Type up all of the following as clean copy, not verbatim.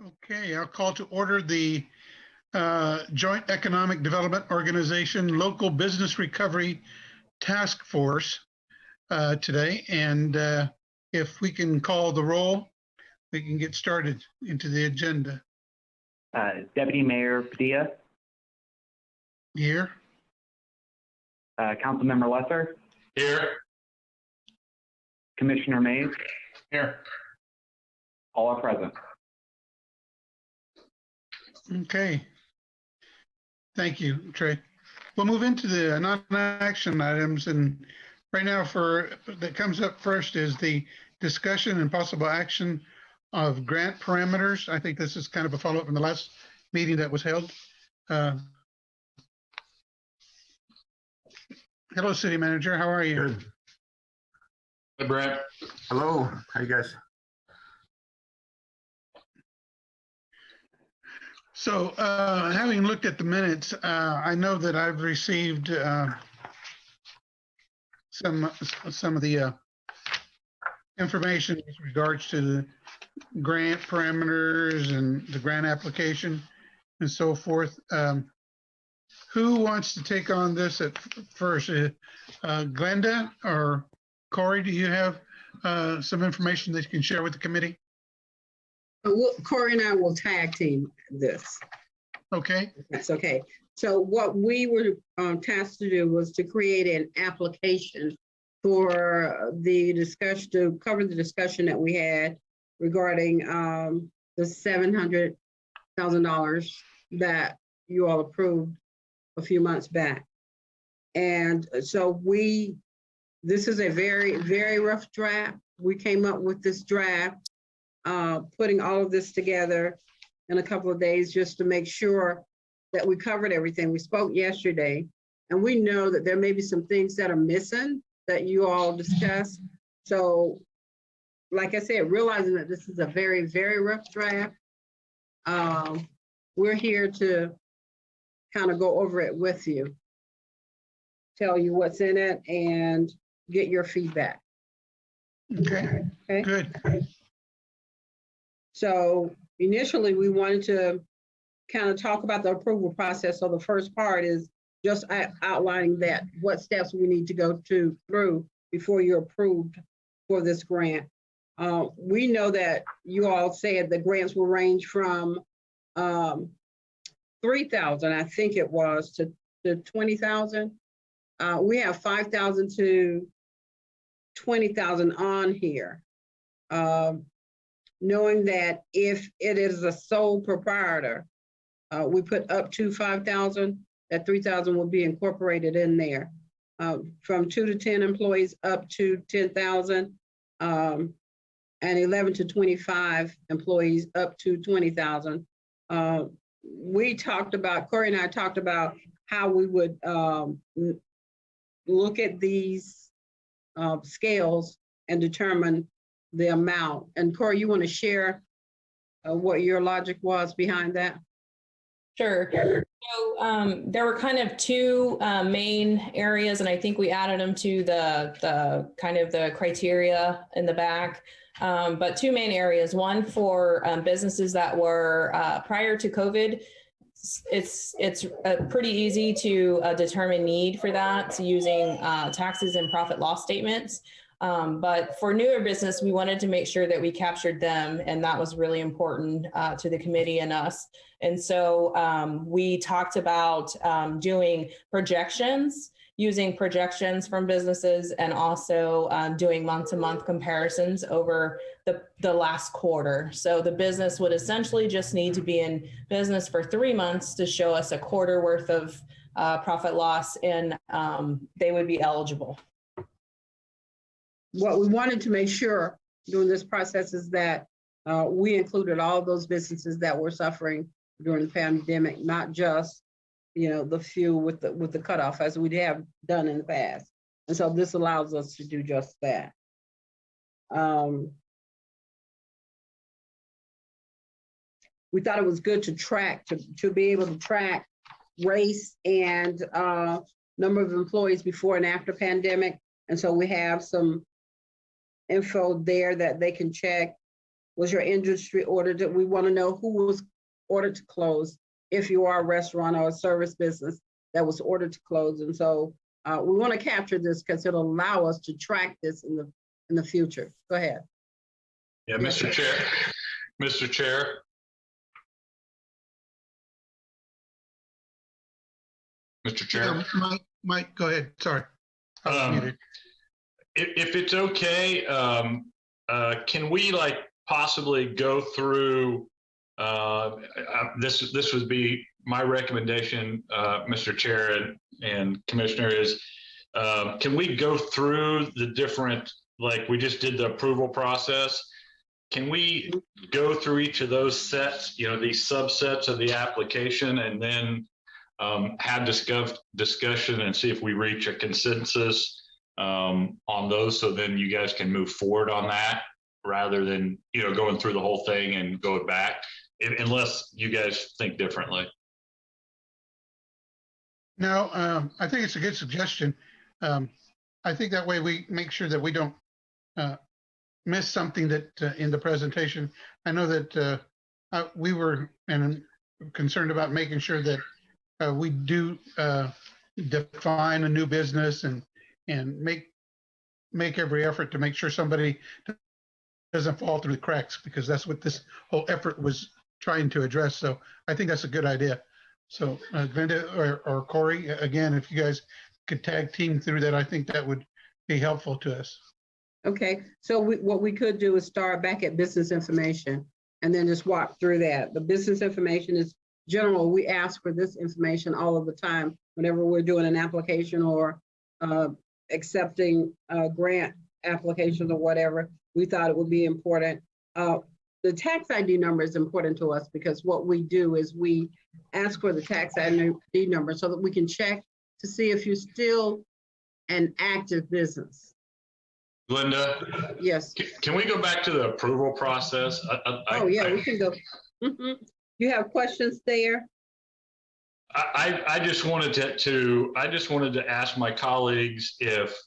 Okay, I'll call to order the Joint Economic Development Organization Local Business Recovery Task Force today. And if we can call the roll, we can get started into the agenda. Deputy Mayor Padilla, Here. Councilmember Lesser, Here. Commissioner Mays, Here. all are present. Okay. Thank you, Trey. We'll move into the non-action items, and right now that comes up first is the discussion and possible action of grant parameters. I think this is kind of a follow-up from the last meeting that was held. Hello, City Manager. How are you? Good. Hey, Brent. Hello. How you guys? So having looked at the minutes, I know that I've received some of the information with regards to the grant parameters and the grant application and so forth. Who wants to take on this at first? Glenda or Corey, do you have some information that you can share with the committee? Corey and I will tag team this. Okay. That's okay. So what we were tasked to do was to create an application for the discussion, to cover the discussion that we had regarding the $700,000 that you all approved a few months back. And so this is a very, very rough draft. We came up with this draft, putting all of this together in a couple of days just to make sure that we covered everything. We spoke yesterday, and we know that there may be some things that are missing that you all discussed. So, like I said, realizing that this is a very, very rough draft, we're here to kind of go over it with you, tell you what's in it, and get your feedback. Okay. Good. So initially, we wanted to kind of talk about the approval process. So the first part is just outlining that what steps we need to go through before you're approved for this grant. We know that you all said the grants will range from $3,000, I think it was, to $20,000. We have $5,000 to $20,000 on here. Knowing that if it is a sole proprietor, we put up to $5,000, that $3,000 will be incorporated in there. From 2 to 10 employees up to $10,000, and 11 to 25 employees up to $20,000. Corey and I talked about how we would look at these scales and determine the amount. And Corey, you want to share what your logic was behind that? Sure. So there were kind of two main areas, and I think we added them to the kind of the criteria in the back. But two main areas, one for businesses that were prior to COVID. It's pretty easy to determine need for that using taxes and profit loss statements. But for newer business, we wanted to make sure that we captured them, and that was really important to the committee and us. And so we talked about doing projections, using projections from businesses, and also doing month-to-month comparisons over the last quarter. So the business would essentially just need to be in business for 3 months to show us a quarter worth of profit loss, and they would be eligible. What we wanted to make sure during this process is that we included all those businesses that were suffering during the pandemic, not just, the few with the cutoff as we have done in the past. And so this allows us to do just that. We thought it was good to track, to be able to track race and number of employees before and after pandemic. And so we have some info there that they can check. Was your industry audited? We want to know who was ordered to close if you are a restaurant or a service business that was ordered to close. And so we want to capture this because it'll allow us to track this in the future. Go ahead. Yeah, Yes, Mr. Chair. Mr. Chair. Mr. Chair. Mike, go ahead. Sorry. I was muted. If it's okay, can we like possibly go through, this would be my recommendation, Mr. Chair and Commissioner, is can we go through the different, like we just did the approval process, can we go through each of those sets, these subsets of the application, and then have discussion and see if we reach a consensus on those, so then you guys can move forward on that rather than going through the whole thing and going back, unless you guys think differently. No, I think it's a good suggestion. I think that way we make sure that we don't miss something that in the presentation. I know that we were concerned about making sure that we do define a new business and make every effort to make sure somebody doesn't fall through the cracks, because that's what this whole effort was trying to address. So I think that's a good idea. So Glenda or Corey, again, if you guys could tag team through that, I think that would be helpful to us. Okay, so what we could do is start back at business information and then just walk through that. The business information is general. We ask for this information all of the time whenever we're doing an application or accepting grant applications or whatever. We thought it would be important. The tax ID number is important to us because what we do is we ask for the tax ID number so that we can check to see if you're still an active business. Glenda? Yes. Can we go back to the approval process? We can go. You have questions there? I just wanted to ask my colleagues if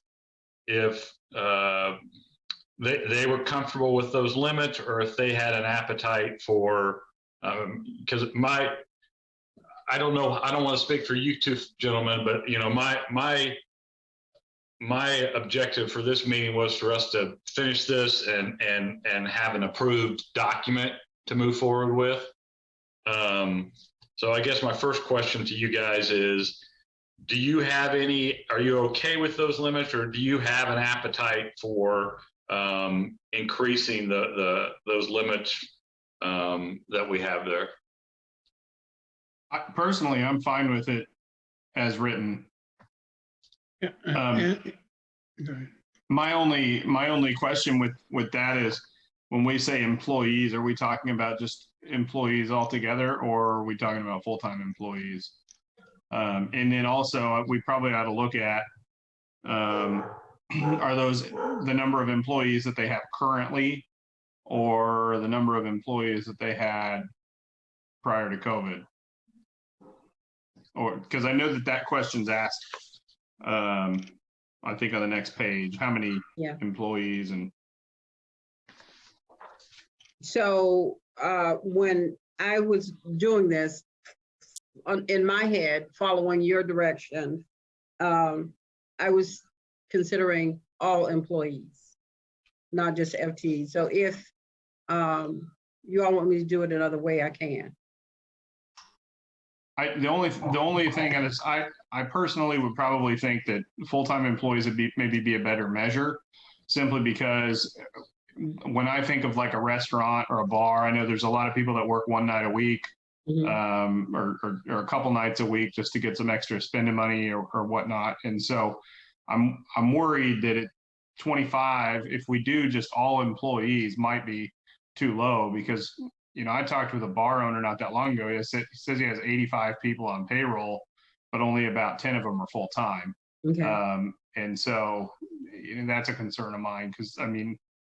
they were comfortable with those limits, or if they had an appetite for, because I don't know, I don't want to speak for you two gentlemen, but my objective for this meeting was for us to finish this and have an approved document to move forward with. So I guess my first question to you guys is, are you okay with those limits, or do you have an appetite for increasing those limits that we have there? Personally, I'm fine with it as written. My only question with that is, when we say employees, are we talking about just employees altogether, or are we talking about full-time employees? And then also, we probably ought to look at, are those the number of employees that they have currently, or the number of employees that they had prior to COVID? Or, because I know that question's asked, I think on the next page, how many employees? And so when I was doing this in my head, following your direction, I was considering all employees, not just FTEs. So if you all want me to do it another way, I can. the only thing is, I personally would probably think that full-time employees would maybe be a better measure, simply because when I think of like a restaurant or a bar, I know there's a lot of people that work one night a week, or a couple nights a week just to get some extra spending money or whatnot. And so I'm worried that at 25, if we do just all employees, might be too low, because I talked with a bar owner not that long ago. He says he has 85 people on payroll, but only about 10 of them are full time. Okay. And so that's a concern of mine, because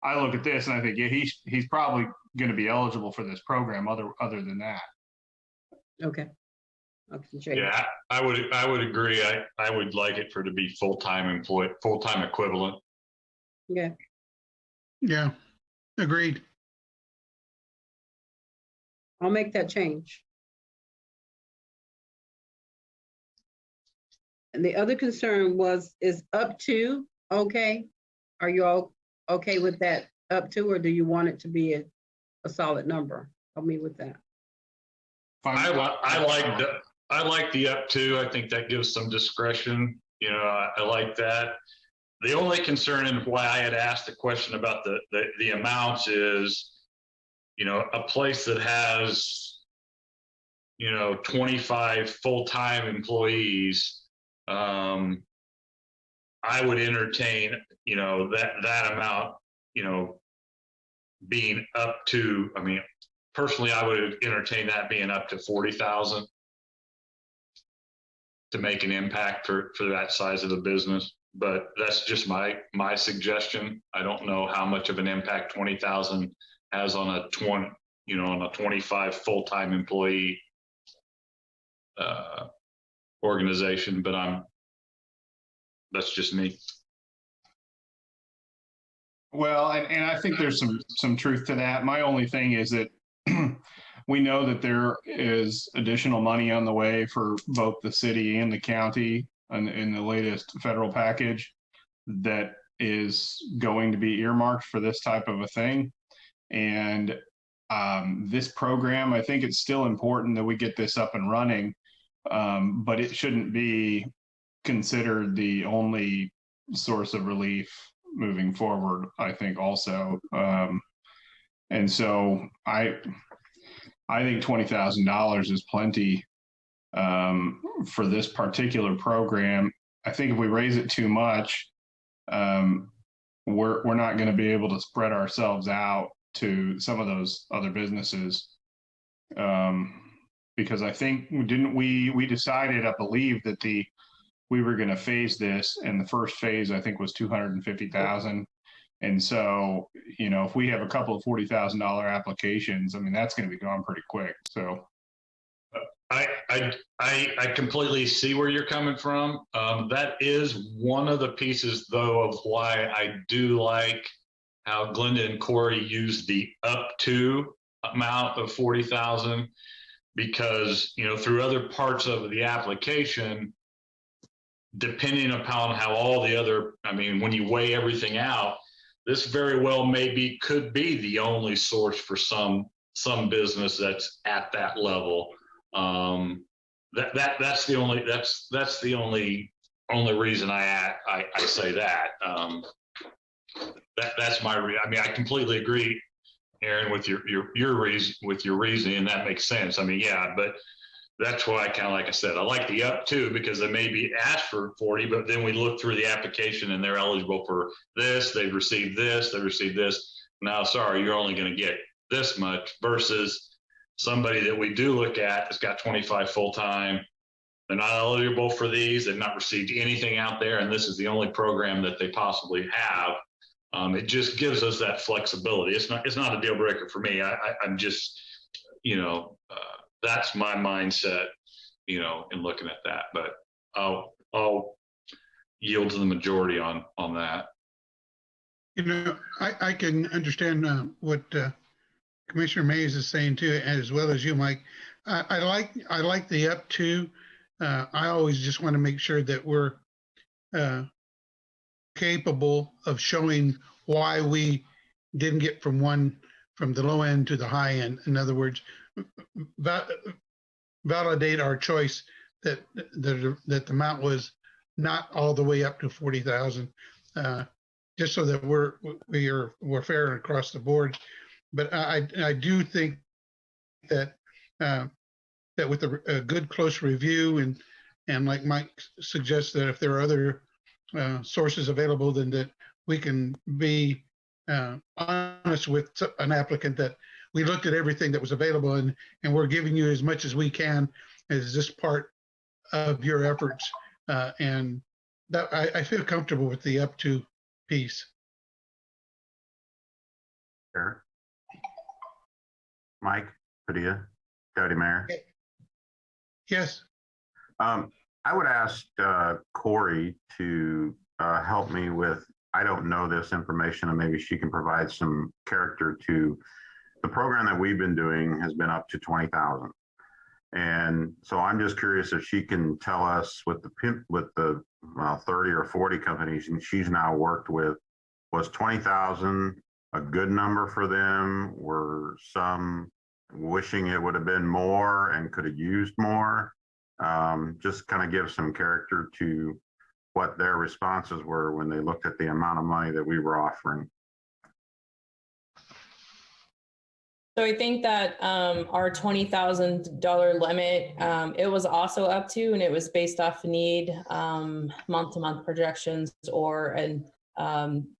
I look at this and I think, yeah, he's probably going to be eligible for this program. Other than that. Okay. Yeah, I would agree. I would like it to be full-time equivalent. Yeah. Yeah, agreed. I'll make that change. And the other concern is up to, okay? Are you all okay with that up to, or do you want it to be a solid number? Help me with that. I like the up to. I think that gives some discretion. You know, I like that. The only concern and why I had asked the question about the amounts is, you know, a place that has, you know, 25 full-time employees, I would entertain, you know, that amount, you know, being up to, I mean, personally, I would entertain that being up to 40,000 to make an impact for that size of the business. But that's just my suggestion. I don't know how much of an impact 20,000 has on a 25 full-time employee organization, but that's just me. Well, and I think there's some truth to that. My only thing is that we know that there is additional money on the way for both the city and the county in the latest federal package that is going to be earmarked for this type of a thing. And this program, I think it's still important that we get this up and running, but it shouldn't be considered the only source of relief moving forward, I think also. And so I think $20,000 is plenty for this particular program. I think if we raise it too much, we're not going to be able to spread ourselves out to some of those other businesses. Because I think, didn't we decided, I believe, that we were going to phase this, and the first phase I think was 250,000. And so, you know, if we have a couple of $40,000 applications, I mean, that's going to be gone pretty quick. So I completely see where you're coming from. That is one of the pieces, though, of why I do like how Glenda and Corey used the up to amount of 40,000, because, you know, through other parts of the application, depending upon how all the other, I mean, when you weigh everything out, this very well could be the only source for some business that's at that level. That's the only reason I say that. That's my I mean, I completely agree, Aaron, with your reasoning, and that makes sense. I mean, yeah, but that's why I kind of, like I said, I like the up to, because they may be asked for 40, but then we look through the application and they're eligible for this, they've received this, they received this. Now, sorry, you're only going to get this much, versus somebody that we do look at has got 25 full-time. They're not eligible for these. They've not received anything out there, and this is the only program that they possibly have. It just gives us that flexibility. It's not a deal breaker for me. I'm just, you know, that's my mindset, you know, in looking at that. But I'll yield to the majority on that. You know, I can understand what Commissioner Mays is saying too, as well as you, Mike. I like the up to. I always just want to make sure that we're capable of showing why we didn't get from the low end to the high end. In other words, validate our choice that the amount was not all the way up to 40,000, just so that we're fair across the board. But I do think that that with a good close review and like Mike suggests, that if there are other sources available, then that we can be honest with an applicant that we looked at everything that was available, and we're giving you as much as we can as this part of your efforts. And that I feel comfortable with the up to piece. Sure. Mike, Padilla, Deputy Mayor. Yes. I would ask Corey to help me with, I don't know this information, and maybe she can provide some character to the program that we've been doing has been up to 20,000. And so I'm just curious if she can tell us with the 30 or 40 companies she's now worked with, was 20,000 a good number for them? Were some wishing it would have been more and could have used more? Just kind of give some character to what their responses were when they looked at the amount of money that we were offering. So I think that our $20,000 limit, it was also up to, and it was based off need, month-to-month projections, or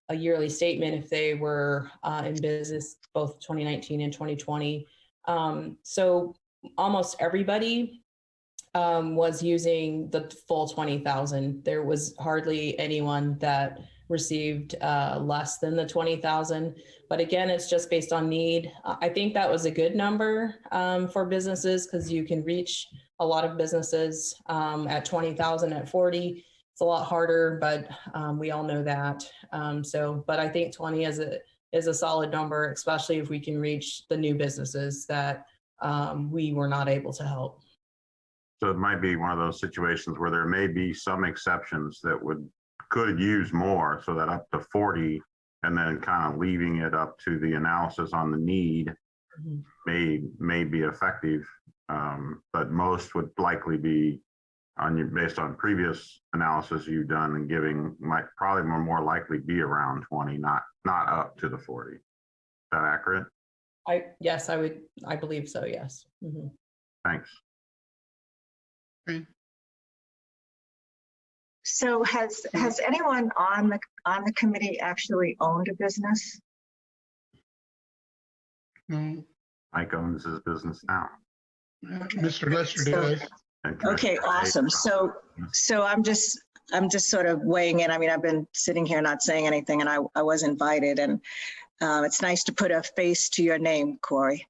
a yearly statement if they were in business both 2019 and 2020. So almost everybody was using the full 20,000. There was hardly anyone that received less than the 20,000. But again, it's just based on need. I think that was a good number for businesses, because you can reach a lot of businesses at 20,000. At 40, it's a lot harder, but we all know that. But I think 20 is a solid number, especially if we can reach the new businesses that we were not able to help. So it might be one of those situations where there may be some exceptions that could use more, so that up to 40, and then kind of leaving it up to the analysis on the need may be effective. But most would likely be based on previous analysis you've done, and giving might probably more likely be around 20, not up to the 40. Is that accurate? Yes, I believe so. Yes. Mm-hmm. Thanks. Okay. So has anyone on the committee actually owned a business? No, Mike owns his business now. Mr. Lester does. Okay, awesome. So I'm just sort of weighing in. I mean, I've been sitting here not saying anything, and I was invited, and it's nice to put a face to your name, Corey.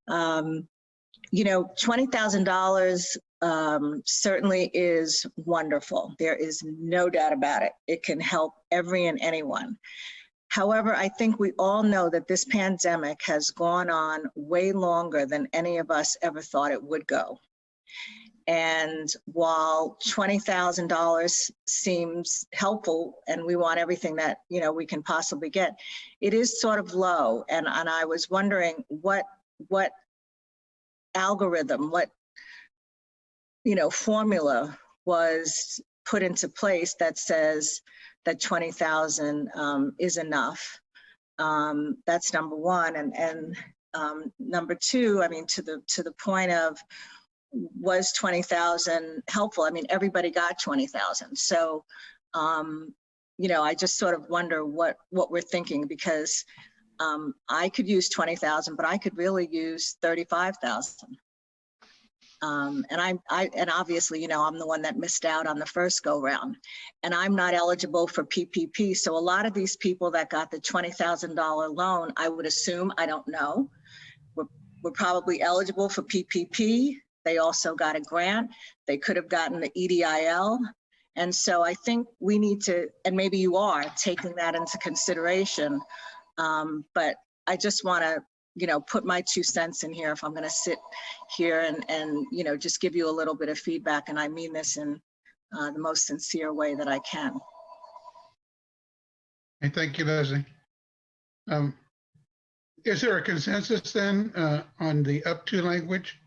$20,000 certainly is wonderful. There is no doubt about it. It can help every and anyone. However, I think we all know that this pandemic has gone on way longer than any of us ever thought it would go. And while $20,000 seems helpful, and we want everything that we can possibly get, it is sort of low. And I was wondering what algorithm, what formula was put into place that says that 20,000 is enough. That's number one. And number two, I mean, to the point of, was 20,000 helpful? I mean, everybody got 20,000. So, I just sort of wonder what we're thinking, because I could use 20,000, but I could really use 35,000. And obviously, I'm the one that missed out on the first go round, and I'm not eligible for PPP. So a lot of these people that got the $20,000 loan, I would assume, I don't know, were probably eligible for PPP. They also got a grant. They could have gotten the EDIL. And so I think we need to, and maybe you are taking that into consideration. But I just want to, put my 2 cents in here if I'm going to sit here and just give you a little bit of feedback. And I mean this in the most sincere way that I can. Hey, thank you, Leslie. Is there a consensus then on the up to language?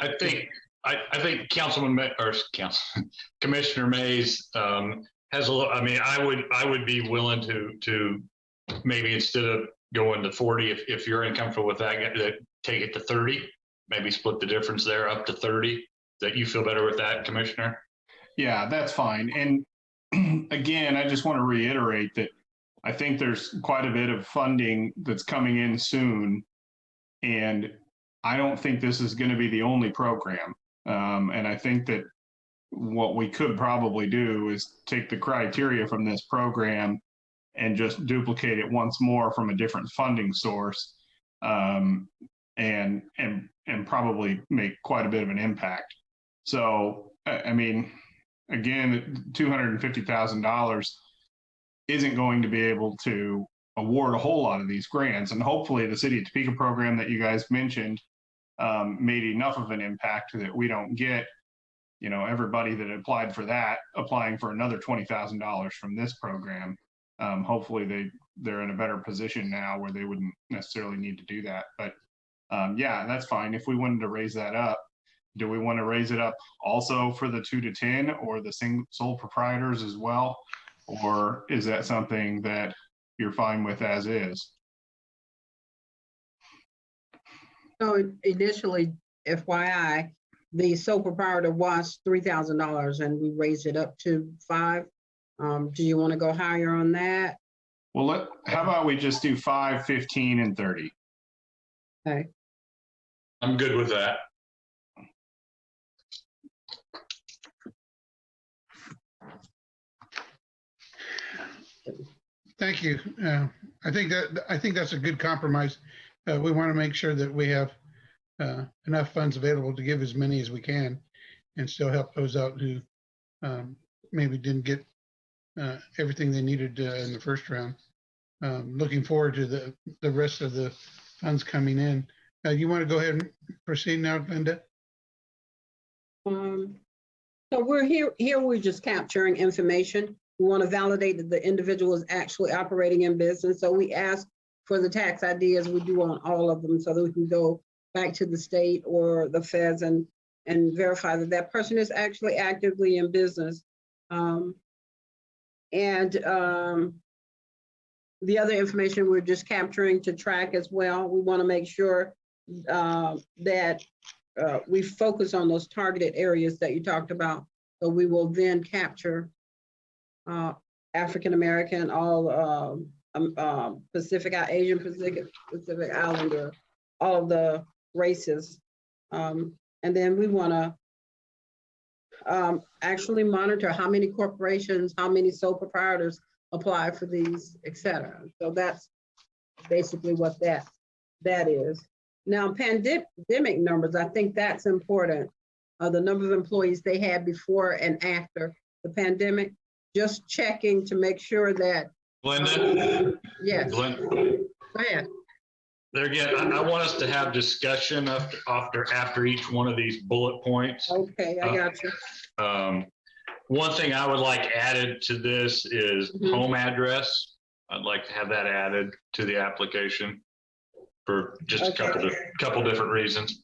I think Commissioner Mays has a little. I mean, I would be willing to maybe, instead of going to 40, if you're uncomfortable with that, take it to 30. Maybe split the difference there up to 30. That you feel better with that, Commissioner? Yeah, that's fine. And again, I just want to reiterate that I think there's quite a bit of funding that's coming in soon, and I don't think this is going to be the only program. And I think that what we could probably do is take the criteria from this program and just duplicate it once more from a different funding source, and probably make quite a bit of an impact. So, I mean, again, $250,000 isn't going to be able to award a whole lot of these grants. And hopefully the City of Topeka program that you guys mentioned made enough of an impact that we don't get, you know, everybody that applied for that applying for another $20,000 from this program. Hopefully they're in a better position now where they wouldn't necessarily need to do that. But yeah, that's fine. If we wanted to raise that up, do we want to raise it up also for the 2 to 10 or the sole proprietors as well? Or is that something that you're fine with as is? So initially, FYI, the sole proprietor was $3,000 and we raised it up to 5. Do you want to go higher on that? Well, how about we just do 5, 15, and 30? Okay. I'm good with that. Thank you. I think that's a good compromise. We want to make sure that we have enough funds available to give as many as we can and still help those out who maybe didn't get everything they needed in the first round. Looking forward to the rest of the funds coming in. You want to go ahead and proceed now, Linda? So we're here we're just capturing information. We want to validate that the individual is actually operating in business. So we ask for the tax ID as we do on all of them so that we can go back to the state or the feds and verify that that person is actually actively in business. The other information we're just capturing to track as well. We want to make sure that we focus on those targeted areas that you talked about. So we will then capture African American, all Pacific, Asian Pacific Islander, all of the races. And then we want to actually monitor how many corporations, how many sole proprietors apply for these, et cetera. So that's basically what that is. Now, pandemic numbers, I think that's important. The number of employees they had before and after the pandemic, just checking to make sure that. Glenda? Yes. Glenda, Go ahead. there again, I want us to have discussion after each one of these bullet points. Okay, I got you. One thing I would like added to this is home address. I'd like to have that added to the application for just a couple different reasons.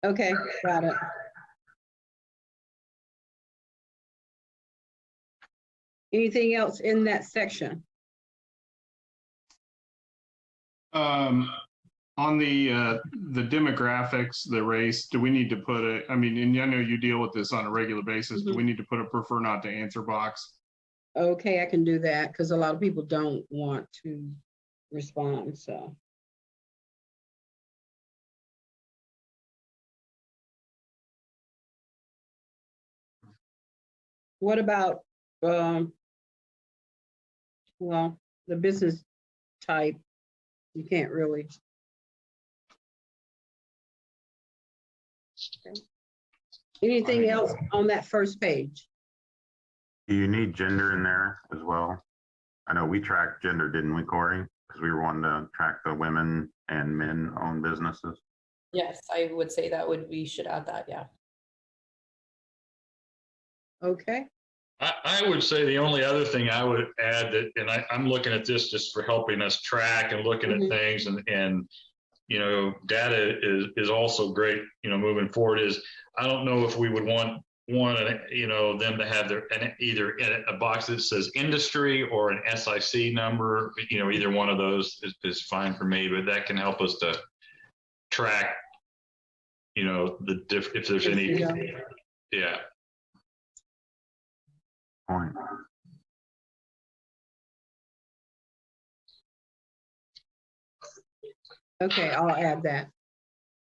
Okay, got it. Anything else in that section? On the demographics, the race, do we need to put I mean, and I know you deal with this on a regular basis. Do we need to put a prefer not to answer box? Okay, I can do that because a lot of people don't want to respond, so. What about, well, the business type, you can't really. Okay. Anything else on that first page? Do you need gender in there as well? I know we tracked gender, didn't we, Corey? Because we were wanting to track the women and men owned businesses. Yes, I would say we should add that, yeah. Okay. I would say the only other thing I would add that, and I'm looking at this just for helping us track and looking at things and you know, data is also great, you know, moving forward is, I don't know if we would want you know, them to have either in a box that says industry or an SIC number, you know, either one of those is fine for me, but that can help us to track, you know, if there's any, yeah. Point. Okay, I'll add that.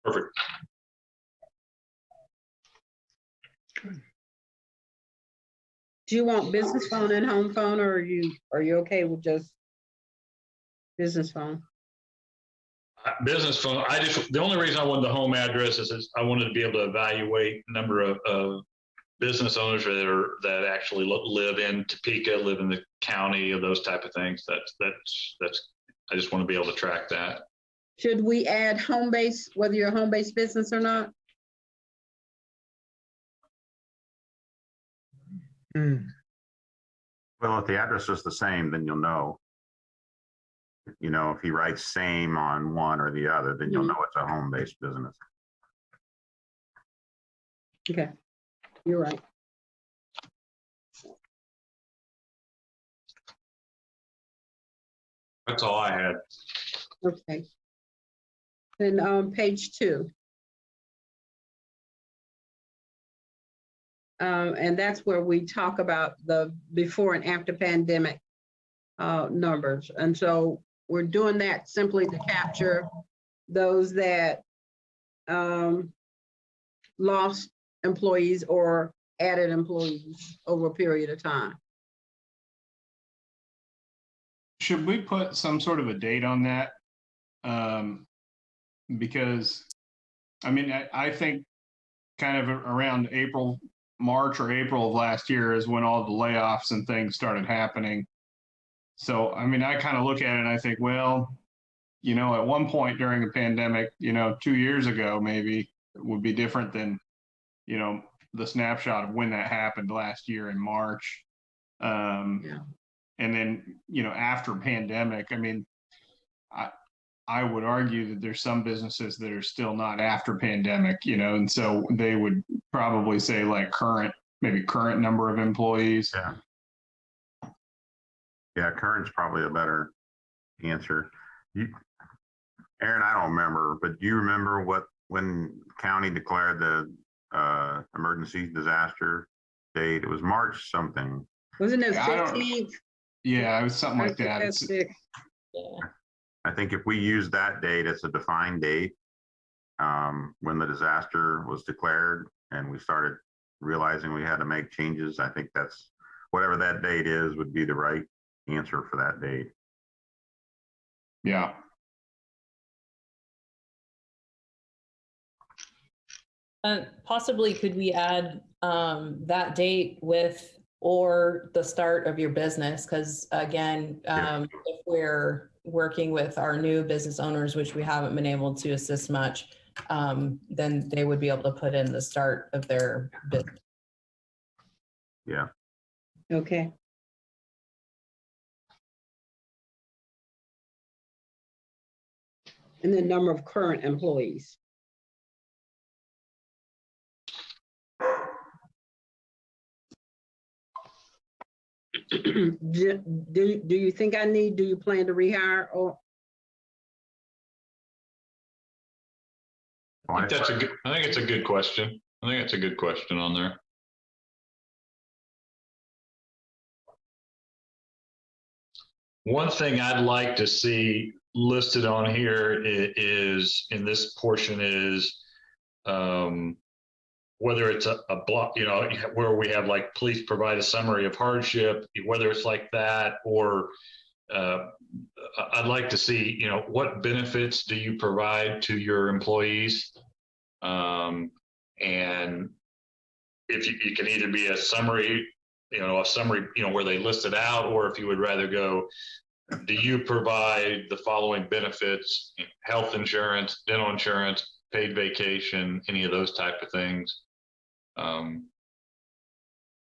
Perfect. Do you want business phone and home phone, or are you okay with just business phone? Business phone. The only reason I wanted the home address is I wanted to be able to evaluate number of business owners that actually live in Topeka, live in the county, of those type of things. That's I just want to be able to track that. Should we add home base, whether you're a home-based business or not? Well, if the address is the same, then you'll know. You know, if he writes same on one or the other, then you'll know it's a home-based business. Okay, you're right. That's all I had. Okay. Then page 2. And that's where we talk about the before and after pandemic numbers. And so we're doing that simply to capture those that lost employees or added employees over a period of time. Should we put some sort of a date on that? Because, I mean, I think kind of around March or April of last year is when all the layoffs and things started happening. So, I mean, I kind of look at it and I think, well, you know, at one point during the pandemic, you know, 2 years ago, maybe it would be different than, you know, the snapshot of when that happened last year in March. Yeah. And then, you know, after pandemic, I mean, I would argue that there's some businesses that are still not after pandemic, you know, and so they would probably say like maybe current number of employees. Yeah. Yeah, current's probably a better answer. Aaron, I don't remember, but do you remember when county declared the emergency disaster date? It was March something. Wasn't it I don't- 15th? Yeah, it was something like that. That's It's, it. Yeah. I think if we use that date, it's a defined date when the disaster was declared and we started realizing we had to make changes. I think that's whatever that date is would be the right answer for that date. yeah. Possibly could we add that date with or the start of your business? Because again, if we're working with our new business owners, which we haven't been able to assist much, then they would be able to put in the start of their business. Yeah. Okay. And the number of current employees. Do you think do you plan to rehire or? I think it's a good question. I think it's a good question on there. One thing I'd like to see listed on here is in this portion is whether it's a block, you know, where we have like, please provide a summary of hardship, whether it's like that, or I'd like to see, you know, what benefits do you provide to your employees? And if you can either be a summary, you know, where they list it out, or if you would rather go, do you provide the following benefits: health insurance, dental insurance, paid vacation, any of those type of things?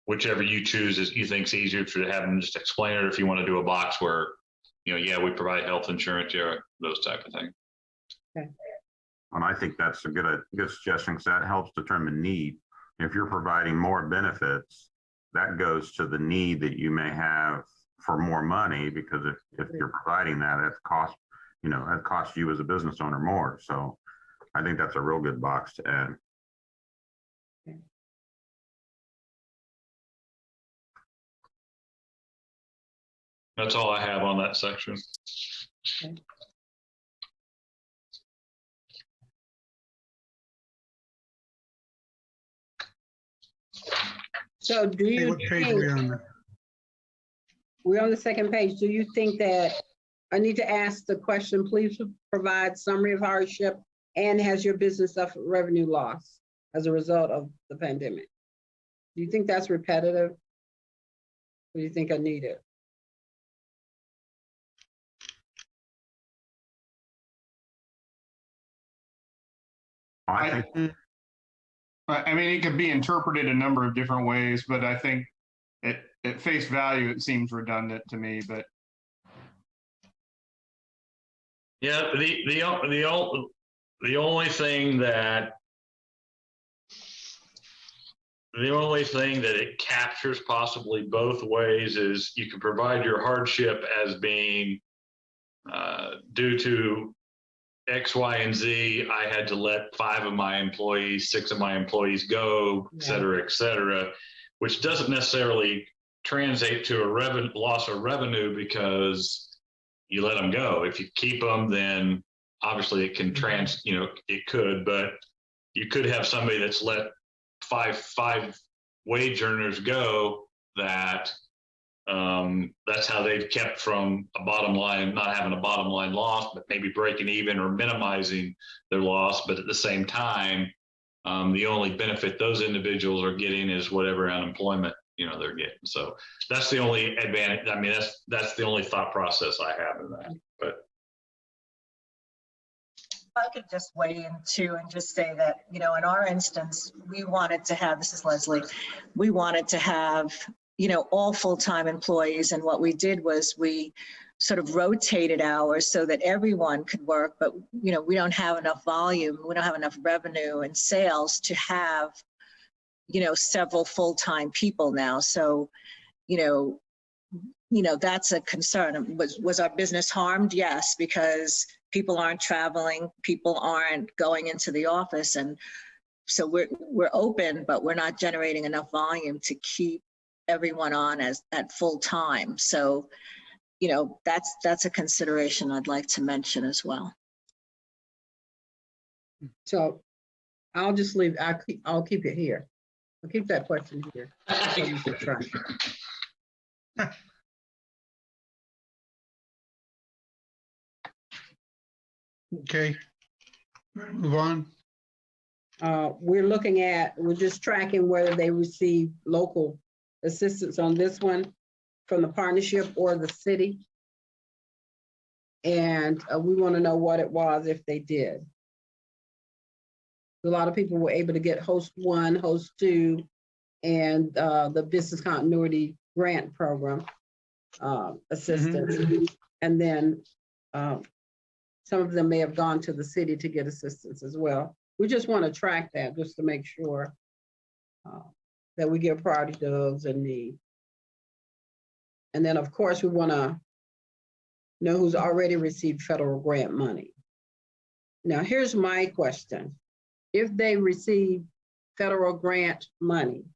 Whichever you choose you think's easier to have them just explain it, or if you want to do a box where, you know, yeah, we provide health insurance, yeah, those type of things. Okay. And I think that's a good suggestion, because that helps determine need. If you're providing more benefits, that goes to the need that you may have for more money, because if you're providing that, it costs, you know, that costs you as a business owner more. So I think that's a real good box to add. Okay. That's all I have on that section. Okay. So do Hey, you what page are think, we on? we're on the second page, do you think that I need to ask the question, please provide summary of hardship and has your business suffered revenue loss as a result of the pandemic? Do you think that's repetitive? Or do you think I need it? I think I mean, it could be interpreted a number of different ways, but I think at face value, it seems redundant to me, but Yeah, the only thing that it captures possibly both ways is you can provide your hardship as being due to X, Y, and Z. I had to let 5 of my employees, 6 of my employees go, et cetera, which doesn't necessarily translate to a loss of revenue because you let them go. If you keep them, then obviously it can it could, but you could have somebody that's let five wage earners go that that's how they've kept from a bottom line, not having a bottom line loss, but maybe breaking even or minimizing their loss. But at the same time, the only benefit those individuals are getting is whatever unemployment they're getting. So that's the only advantage. I mean, that's the only thought process I have in that. But I could just weigh in too and just say that, in our instance, we wanted to have, this is Leslie, we wanted to have, all full-time employees. And what we did was we sort of rotated hours so that everyone could work, but, we don't have enough volume, we don't have enough revenue and sales to have, several full-time people now. So, that's a concern. Was our business harmed? Yes, because people aren't traveling, people aren't going into the office. And so we're open, but we're not generating enough volume to keep everyone on at full time. So, that's a consideration I'd like to mention as well. So I'll just leave, I'll keep it here. I'll keep that question here. So you should try. Okay, move on. We're just tracking whether they receive local assistance on this one from the partnership or the city. And we want to know what it was if they did. A lot of people were able to get host 1, host 2, and the business continuity grant program assistance. And then some of them may have gone to the city to get assistance as well. We just want to track that just to make sure that we give priority to those in need. And then, of course, we want to know who's already received federal grant money. Now, here's my question. If they receive federal grant money,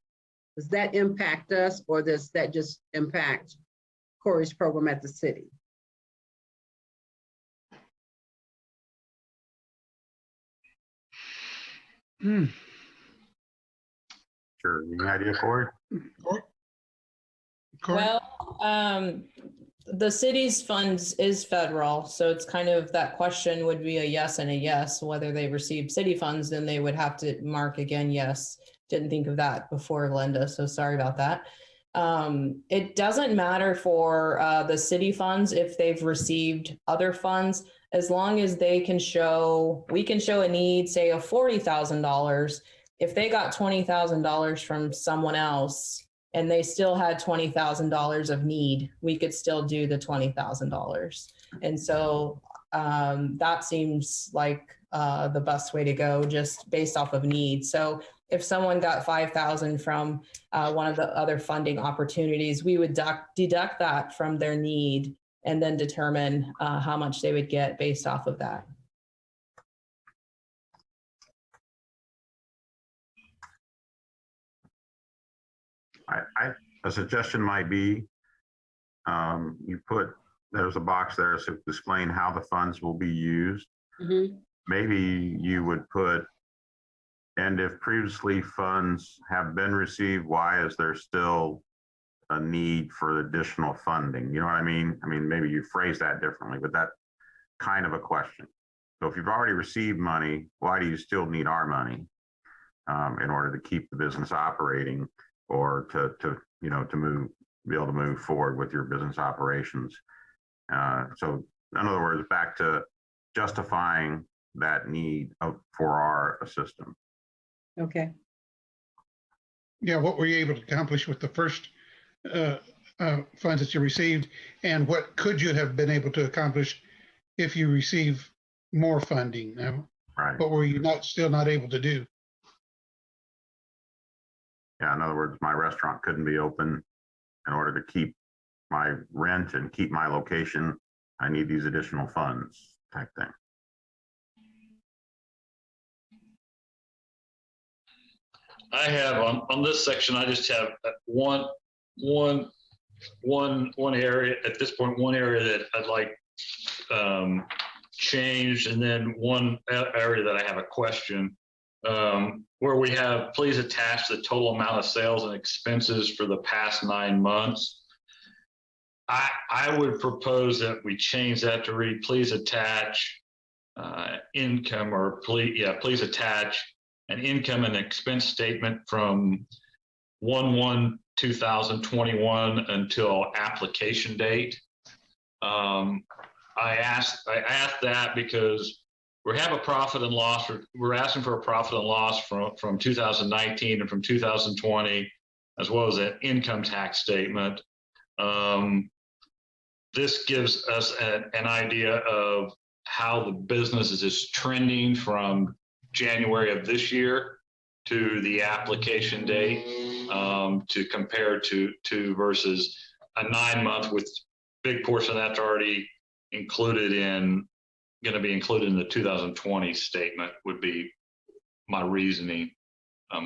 does that impact us, or does that just impact Corey's program at the city? Sure. Any idea for it? Corey? Well, the city's funds is federal, so it's kind of, that question would be a yes and a yes. Whether they receive city funds, then they would have to mark again, yes. Didn't think of that before, Linda, so sorry about that. It doesn't matter for the city funds if they've received other funds, as long as they can show, we can show a need, say of $40,000. If they got $20,000 from someone else and they still had $20,000 of need, we could still do the $20,000. And so that seems like the best way to go, just based off of need. So if someone got $5,000 from one of the other funding opportunities, we would deduct that from their need and then determine how much they would get based off of that. A suggestion might be, there's a box there to explain how the funds will be used. Mm-hmm. Maybe you would put, and if previously funds have been received, why is there still a need for additional funding? You know what I mean? I mean, maybe you phrase that differently, but that kind of a question. So if you've already received money, why do you still need our money in order to keep the business operating? or to be able to move forward with your business operations. So in other words, back to justifying that need for our assistant. Okay. Yeah, what were you able to accomplish with the first funds that you received, and what could you have been able to accomplish if you receive more funding? Right. What were you still not able to do? Yeah, in other words, my restaurant couldn't be open in order to keep my rent and keep my location. I need these additional funds type thing. I have on this section, I just have one area at this point, one area that I'd like changed, and then one area that I have a question, where we have, please attach the total amount of sales and expenses for the past 9 months. I would propose that we change that to read, please attach income, or please attach an income and expense statement from 1/1/2021 until application date. I asked that because we have a profit and loss. We're asking for a profit and loss from 2019 and from 2020, as well as an income tax statement. This gives us an idea of how the business is trending from January of this year to the application date, to compare to versus a 9-month, with big portion of that's already going to be included in the 2020 statement, would be my reasoning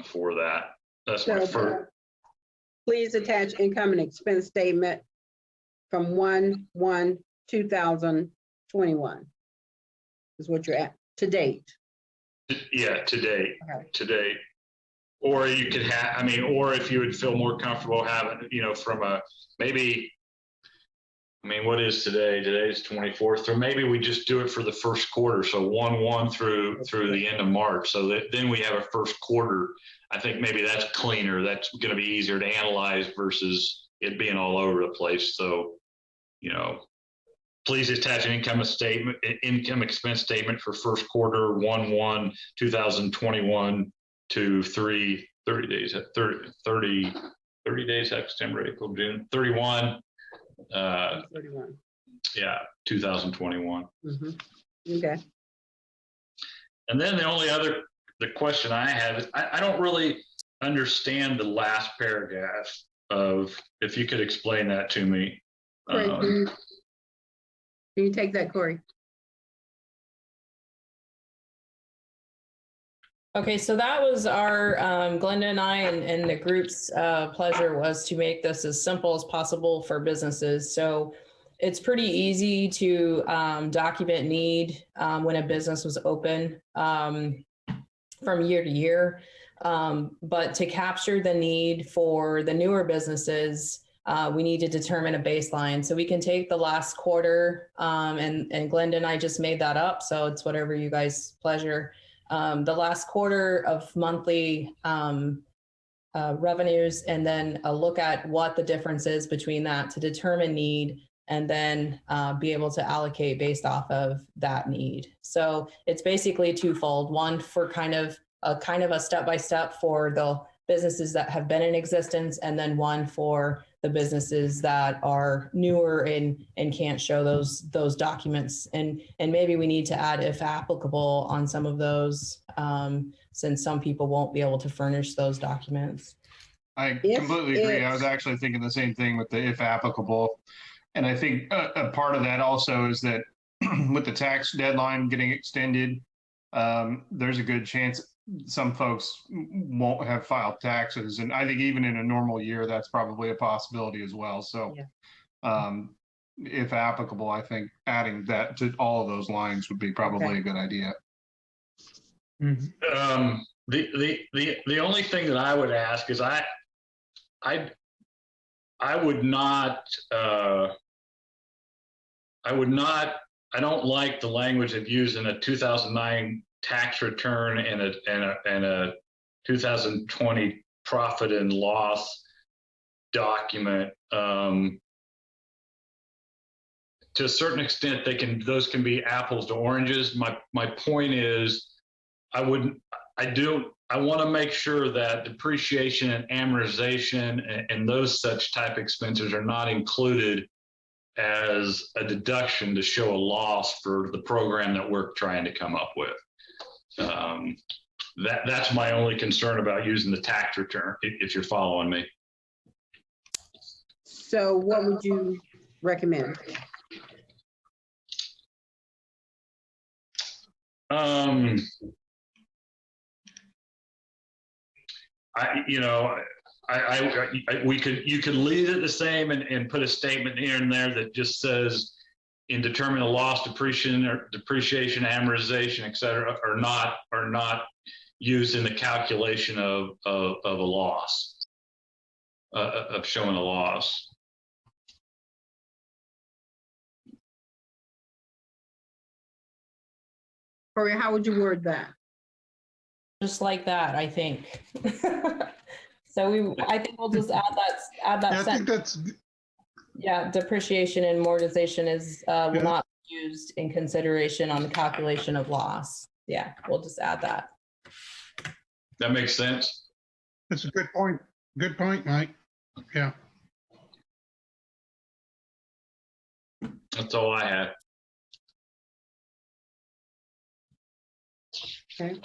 for that. That's my first. Please attach income and expense statement from 1/1/2021 is what you're at to date. Yeah, to date. Okay. To date. Or you could have, or if you would feel more comfortable having, from maybe, what is today? Today's 24th, or maybe we just do it for the first quarter. So 1/1 through the end of March. So that then we have a first quarter. I think maybe that's cleaner. That's going to be easier to analyze versus it being all over the place. So, please attach an income expense statement for first quarter 1/1/2021 to 30 days, 30 days, September, April, June, 31. 31. Yeah, 2021. Mm-hmm. Okay. And then the question I have is, I don't really understand the last paragraph of, if you could explain that to me. Corey, can you take that, Corey? Okay, so that was our, Glenda and I and the group's pleasure was to make this as simple as possible for businesses. So it's pretty easy to document need when a business was open from year to year. But to capture the need for the newer businesses, we need to determine a baseline. So we can take the last quarter, and Glenda and I just made that up. So it's whatever you guys pleasure. The last quarter of monthly revenues, and then a look at what the difference is between that to determine need, and then be able to allocate based off of that need. So it's basically twofold. One for kind of a step-by-step for the businesses that have been in existence, and then one for the businesses that are newer and can't show those documents. And maybe we need to add, if applicable, on some of those, since some people won't be able to furnish those documents. I completely agree. I was actually thinking the same thing with the if applicable. And I think a part of that also is that with the tax deadline getting extended, there's a good chance some folks won't have filed taxes. And I think even in a normal year, that's probably a possibility as well. So if applicable, I think adding that to all of those lines would be probably a good idea. Mhm. The only thing that I would ask is I don't like the language of using a 2009 tax return and a 2020 profit and loss document. To a certain extent, those can be apples to oranges. My point is, I want to make sure that depreciation and amortization and those such type expenses are not included as a deduction to show a loss for the program that we're trying to come up with. That's my only concern about using the tax return, if you're following me. So what would you recommend? You could leave it the same and put a statement here and there that just says, in determining a loss, depreciation, amortization, et cetera, are not used in the calculation of a loss, of showing a loss. Corey, how would you word that? Just like that, I think. So I think we'll just add Yeah, that I think sentence. that's, Yeah, depreciation and amortization will Yeah. not be used in consideration on the calculation of loss. Yeah, we'll just add that. That makes sense. that's a good point. Good point, Mike. Yeah. That's all I had. Okay.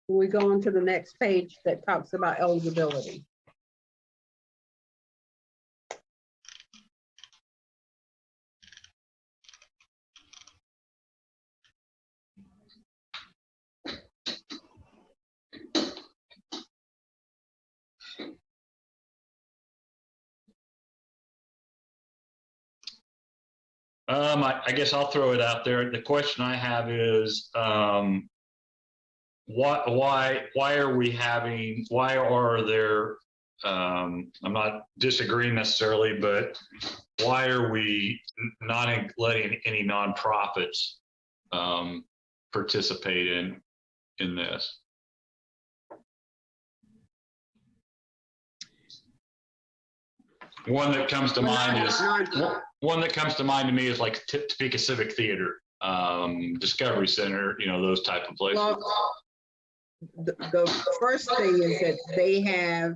We go on to the next page that talks about eligibility. I guess I'll throw it out there. The question I have is, why are there, I'm not disagreeing necessarily, but why are we not letting any nonprofits participate in this? One that comes to mind to me is like Topeka Civic Theater, Discovery Center, those type of places. Well, the first thing is that they have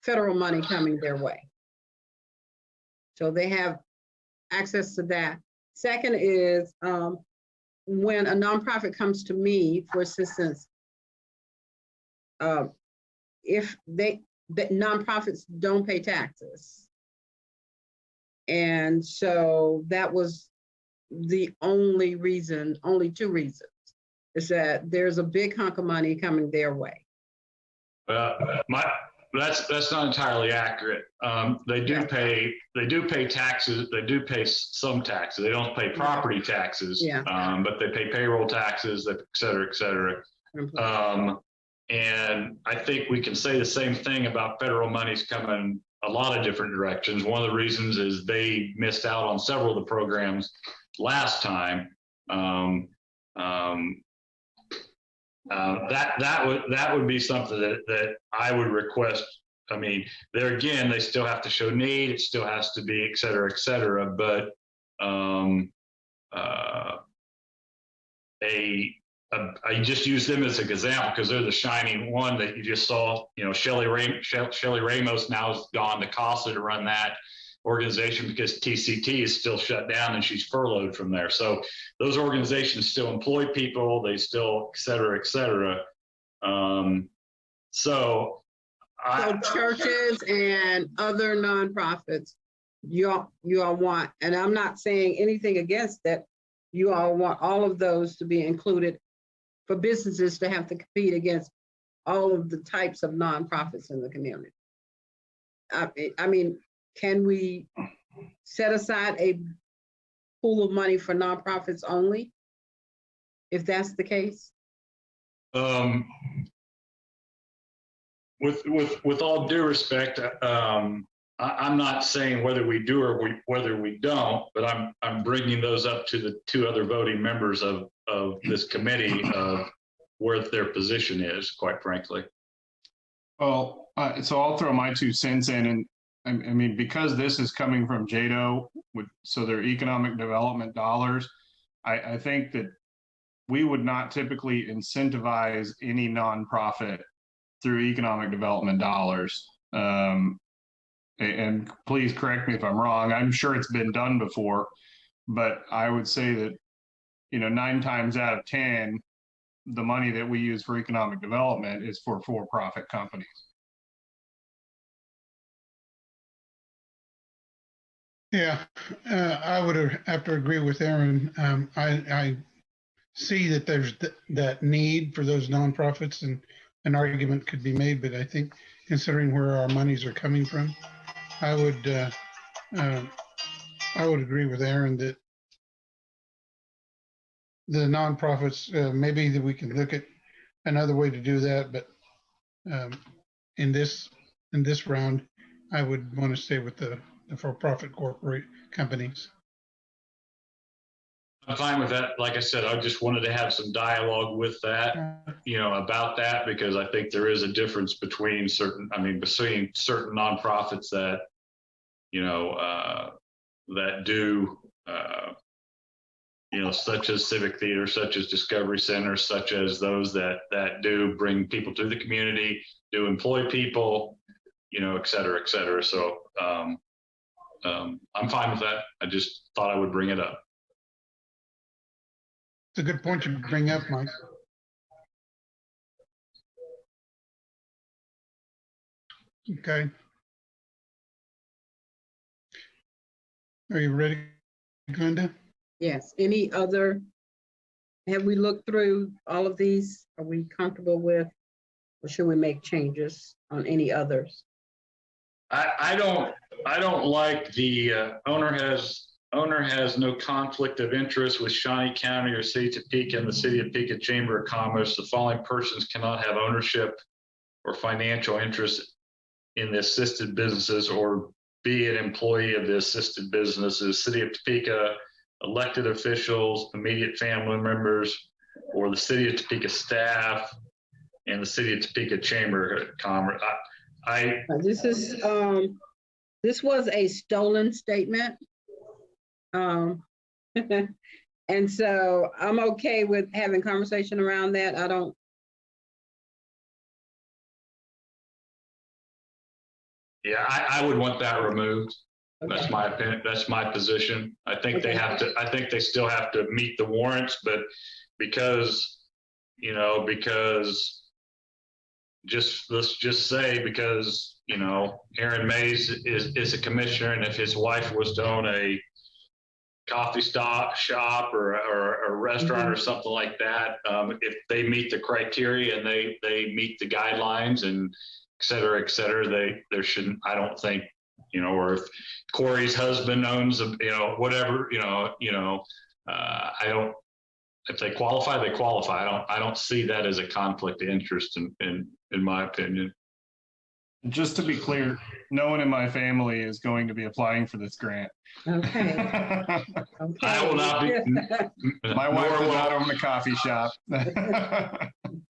federal money coming their way. So they have access to that. Second is when a nonprofit comes to me for assistance, if that nonprofits don't pay taxes. And so that was the only two reasons, is that there's a big hunk of money coming their way. That's not entirely accurate. They do pay taxes. They do pay some taxes. They don't pay property taxes, but they pay payroll taxes, et cetera, et cetera. And I think we can say the same thing about federal monies coming a lot of different directions. One of the reasons is they missed out on several of the programs last time. That would be something that I would request. I mean, there again, they still have to show need. It still has to be, et cetera, et cetera. But I just use them as an example because they're the shining one that you just saw. Shelly Ramos now has gone to CASA to run that organization because TCT is still shut down and she's furloughed from there. So those organizations still employ people. They still, et cetera, et cetera. So churches and other nonprofits, you all want, and I'm not saying anything against that, you all want all of those to be included for businesses to have to compete against all of the types of nonprofits in the community. I mean, can we set aside a pool of money for nonprofits only, if that's the case? With all due respect, I'm not saying whether we do or whether we don't, but I'm bringing those up to the two other voting members of this committee of where their position is, quite frankly. Well, so I'll throw my 2 cents in, and I mean, because this is coming from JEDO, so their economic development dollars, I think that we would not typically incentivize any nonprofit through economic development dollars. And please correct me if I'm wrong. I'm sure it's been done before, but I would say that, 9 times out of 10, the money that we use for economic development is for for-profit companies. Yeah, I would have to agree with Aaron. I see that there's that need for those nonprofits, and an argument could be made, but I think considering where our monies are coming from, I would agree with Aaron that the nonprofits, maybe that we can look at another way to do that, but in this round, I would want to stay with the for-profit corporate companies. I'm fine with that. Like I said, I just wanted to have some dialogue with that, about that, because I think there is a difference between certain nonprofits that, that do, such as Civic Theater, such as Discovery Center, such as those that do bring people to the community, do employ people, et cetera, et cetera. So I'm fine with that. I just thought I would bring it up. It's a good point you bring up, Mike. Okay. Are you ready, Glenda? Yes. Any other, have we looked through all of these? Are we comfortable with, or should we make changes on any others? I don't like the owner has no conflict of interest with Shawnee County or City of Topeka and the City of Topeka Chamber of Commerce. The following persons cannot have ownership or financial interest in the assisted businesses or be an employee of the assisted businesses: City of Topeka elected officials, immediate family members, or the City of Topeka staff and the City of Topeka Chamber of Commerce. This was a stolen statement. And so I'm okay with having conversation around that. Yeah, I would want that removed. Okay. That's my opinion. That's my position. I think Okay. I think they still have to meet the warrants, but because let's just say, because, Aaron Mays is a commissioner, and if his wife was to own a coffee shop or a restaurant or something like that, if they meet the criteria and they meet the guidelines and et cetera, there shouldn't, I don't think, or if Corey's husband owns whatever, I don't, if they qualify, they qualify. I don't see that as a conflict of interest in my opinion. Just to be clear, no one in my family is going to be applying for this grant. Okay. Okay. I will not be. My wife does not own a coffee shop.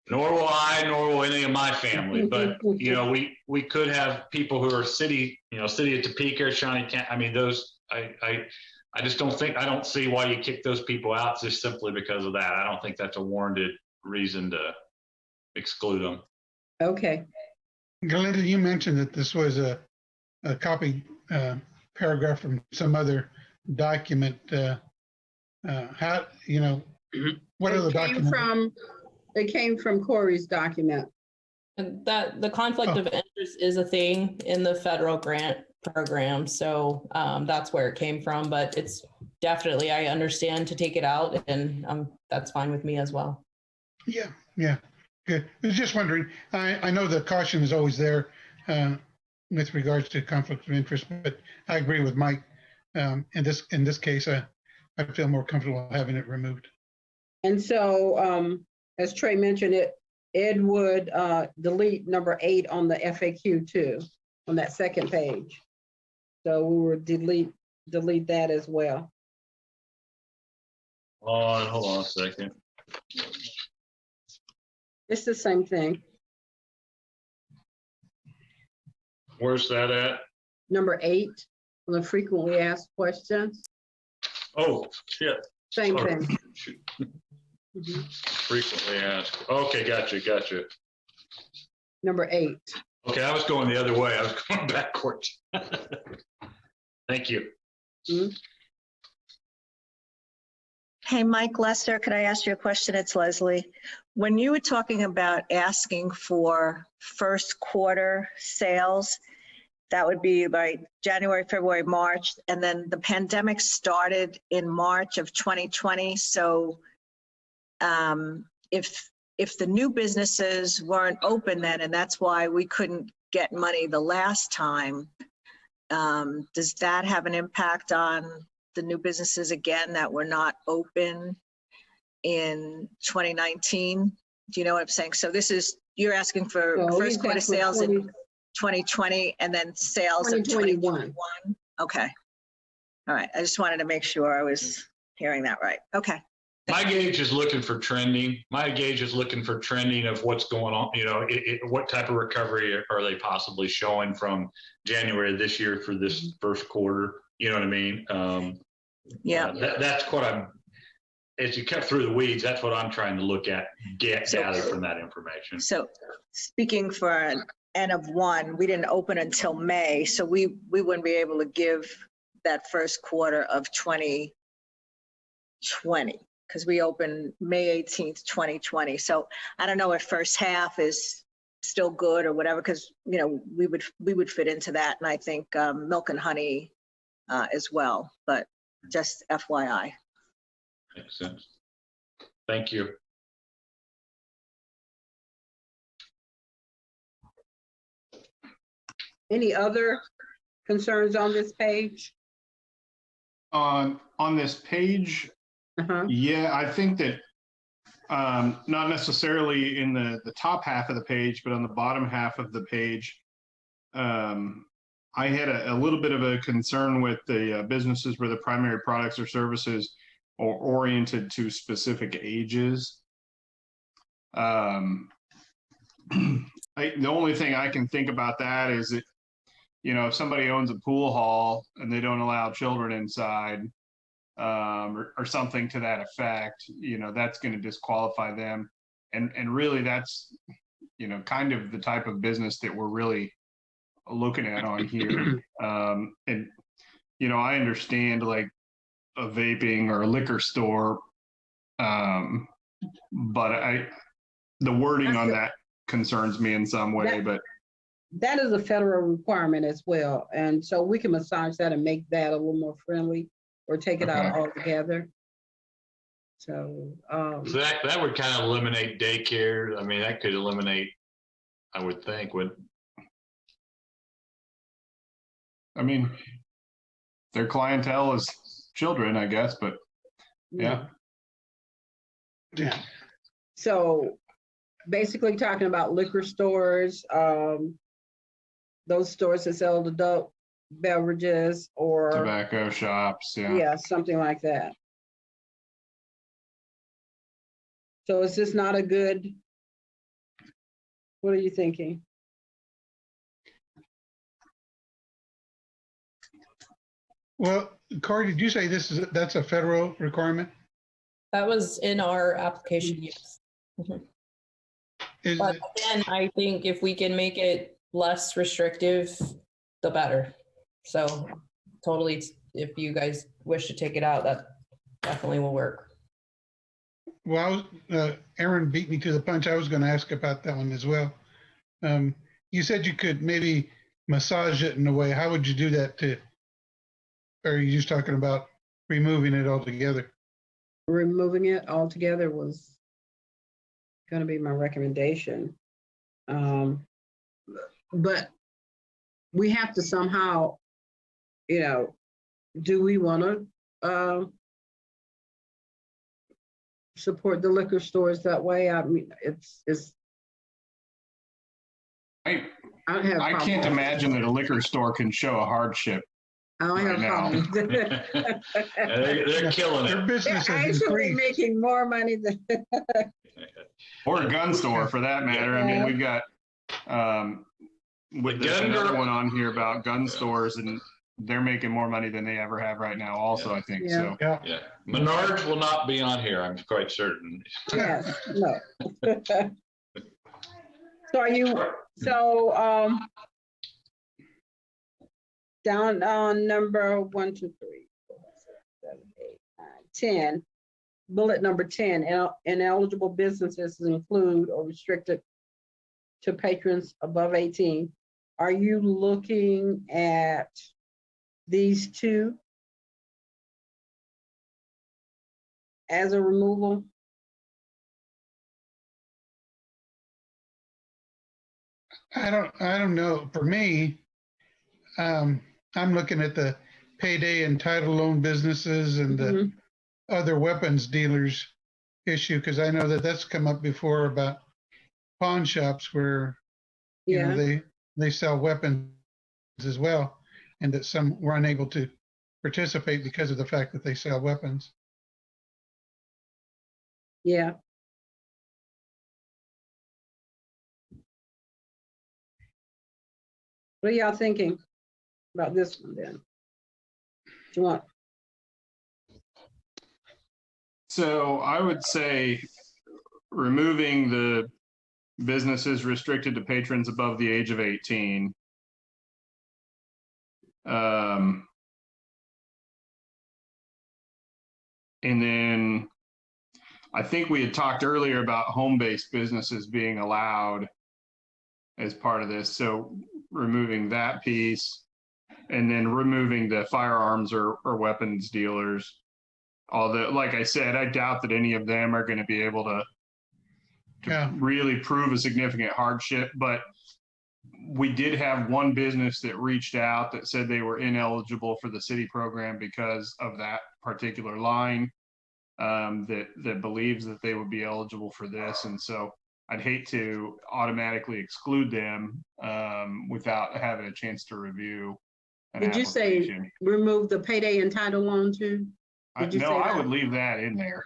Nor will I, nor will any of my family. But we could have people who are City of Topeka, Shawnee County. I mean, those I just I don't see why you kick those people out just simply because of that. I don't think that's a warranted reason to exclude them. Okay. Glenda, you mentioned that this was a copy paragraph from some other document. How, what other document? It came from Corey's document. And that the conflict of interest is a thing in the federal grant program. So that's where it came from, but it's definitely, I understand to take it out, and that's fine with me as well. Yeah. Good. I was just wondering, I know the caution is always there with regards to conflict of interest, but I agree with Mike. In this case, I feel more comfortable having it removed. And so, as Trey mentioned, Ed would delete number 8 on the FAQ too, on that second page. So we would delete that as well. Hold on a second. It's the same thing. Where's that at? Number 8, on the frequently asked questions, Oh, shit. same Oh, thing. shoot. Mhm. Frequently asked. Okay, gotcha. Number 8. Okay, I was going the other way. I was going backwards. Thank you. Hey, Mike Lester, could I ask you a question? It's Leslie. When you were talking about asking for first quarter sales, that would be like January, February, March, and then the pandemic started in March of 2020. So if the new businesses weren't open then, and that's why we couldn't get money the last time, does that have an impact on the new businesses again that were not open in 2019? Do you know what I'm saying? So this is, you're asking for So first quarter he's asking for sales in 2020 and then sales in 2021. 2021? Okay. All right. I just wanted to make sure I was hearing that right. Okay. My gauge is looking for trending. My gauge is looking for trending of what's going on. You know, what type of recovery are they possibly showing from January of this year for this first quarter? You know what I mean? Yeah. That's what I'm, as you cut through the weeds, that's what I'm trying to look at, gather from that information. So speaking for an N of 1, we didn't open until May, so we wouldn't be able to give that first quarter of 2020 because we opened May 18th, 2020. So I don't know if first half is still good or whatever, because you know we would fit into that, and I think milk and honey as well. But just FYI. Makes sense. Thank you. Any other concerns on this page? On this page, yeah, I think that not necessarily in the top half of the page, but on the bottom half of the page, I had a little bit of a concern with the businesses where the primary products or services are oriented to specific ages. The only thing I can think about that is that, you know, if somebody owns a pool hall and they don't allow children inside, or something to that effect, you know, that's going to disqualify them. And really that's, you know, kind of the type of business that we're really looking at on here. And, you know, I understand like a vaping or a liquor store, but the wording on that concerns me in some way, but. That is a federal requirement as well. And so we can massage that and make that a little more friendly or take it out altogether. So, So that would kind of eliminate daycare. I mean, that could eliminate, I would think, I mean, their clientele is children, I guess, but yeah. Yeah. So basically talking about liquor stores, those stores that sell adult beverages or Tobacco shops, yeah, something like that. So is this not a good, what are you thinking? Well, Corey, did you say that's a federal requirement? That was in our application, yes. Is But it- again, I think if we can make it less restrictive, the better. So totally, if you guys wish to take it out, that definitely will work. Well, Aaron beat me to the punch. I was going to ask about that one as well. You said you could maybe massage it in a way. How would you do that or are you just talking about removing it altogether? Removing it altogether was going to be my recommendation. But we have to somehow, you know, do we want to support the liquor stores that way? I mean, I don't have a I problem can't with it. imagine that a liquor store can show a hardship I don't have a Right problem. They're killing Their it. business They're has actually increased. making more money than, Or a gun store for that matter. I mean, Yeah. we've got, The there's gun another girl- one on here about gun Yeah. stores, and they're making more money than they ever have right now also, I think, Yeah. so. Yeah. Yeah, Menards will not be on here, I'm quite certain. yes, no. So are you, so, down on number 1, 2, 3, 4, 6, 7, 8, 9, 10, bullet number 10, ineligible businesses include or restricted to patrons above 18. Are you looking at these two as a removal? I don't know. For me, I'm looking at the payday and title loan businesses and the Mhm. other weapons dealers issue, because I know that that's come up before about pawn shops where, you know, Yeah, they sell weapons as well, and that some were unable to participate because of the fact that they sell weapons. yeah. What are y'all thinking about this one then? Do you want, So I would say removing the businesses restricted to patrons above the age of 18. And then I think we had talked earlier about home-based businesses being allowed as part of this. So removing that piece and then removing the firearms or weapons dealers. Although, like I said, I doubt that any of them are going to be able to Yeah. really prove a significant hardship. But we did have one business that reached out that said they were ineligible for the city program because of that particular line, that believes that they would be eligible for this. And so I'd hate to automatically exclude them without having a chance to review an did you say application. remove the payday and title loan too? Did you No, say I that? would leave that in there.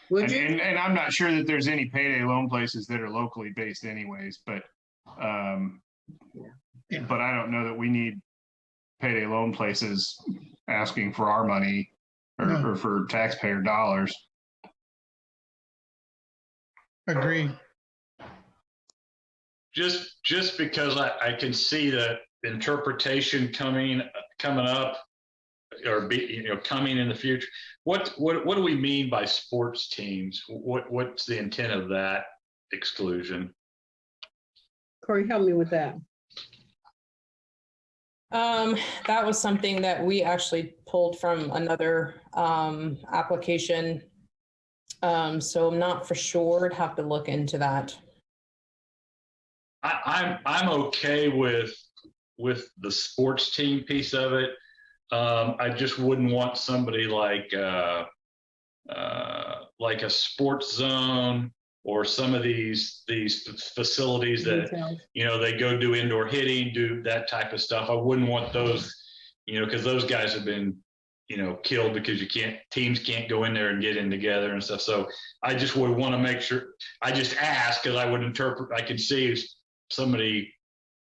Would And, you? and I'm not sure that there's any payday loan places that are locally based anyways, but but I don't know that we need payday loan places asking for our money No. or for taxpayer dollars. Agree. Just because I can see the interpretation coming up or coming in the future. What do we mean by sports teams? What's the intent of that exclusion? Corey, help me with that. That was something that we actually pulled from another application. So I'm not for sure. I'd have to look into that. I'm okay with the sports team piece of it. I just wouldn't want somebody like a sports zone or some of these facilities that, Details. they go do indoor hitting, do that type of stuff. I wouldn't want those, because those guys have been, killed because teams can't go in there and get in together and stuff. So I just would want to make sure, I just ask, because I could see somebody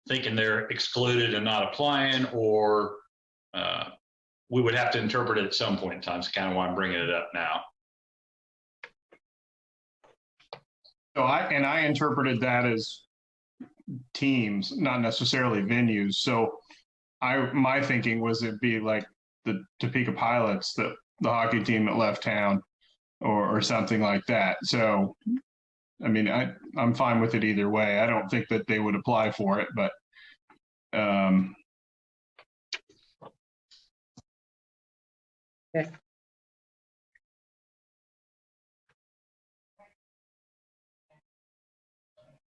thinking they're excluded and not applying, or we would have to interpret it at some point in time. It's kind of why I'm bringing it up now. So I interpreted that as teams, not necessarily venues. So my thinking was it'd be like the Topeka Pilots, the hockey team that left town, or something like that. So, I mean, I'm fine with it either way. I don't think that they would apply for it, but Okay.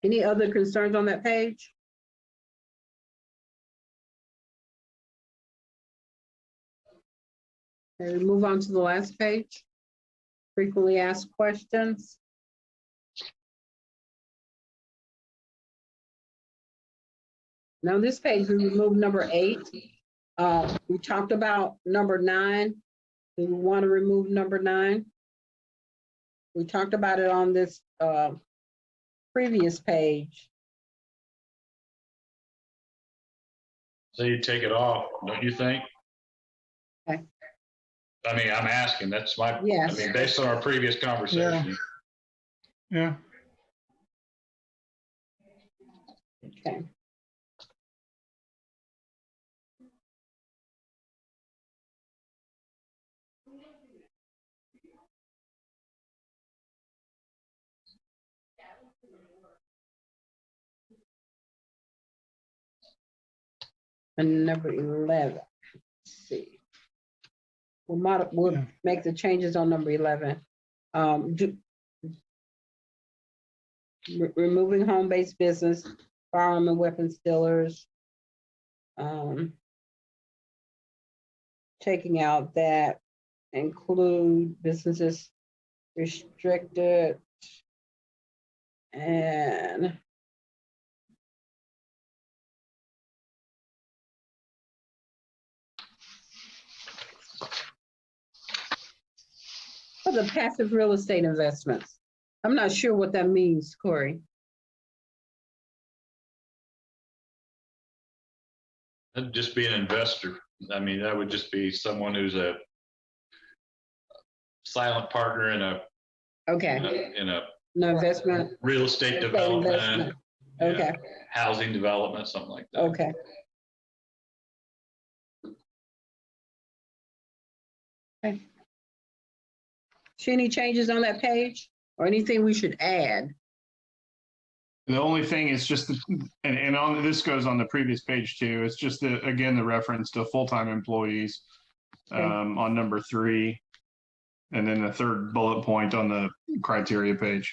Any other concerns on that page? Okay, we move on to the last page. Frequently asked questions. Now this page, we remove number 8. We talked about number 9. Do we want to remove number 9? We talked about it on this previous page. So you take it off, don't you think? Okay. I mean, I'm asking, that's my, I Yes. mean, based on our previous conversation. Yeah, Okay. And number 11, let's see. We'll Yeah. make the changes on number 11. Removing home-based business, firearm and weapons dealers. Taking out that include businesses restricted and for the passive real estate investments. I'm not sure what that means, Corey. That'd just be an investor. I mean, that would just be someone who's a silent partner in a, Okay, in a no investment. real estate Real estate development, investment. yeah, Okay, housing development, something like that. okay. Okay. See any changes on that page or anything we should add? The only thing is just, and on this goes on the previous page too. It's just again, the reference to full-time employees on number 3. And then the third bullet point on the criteria page.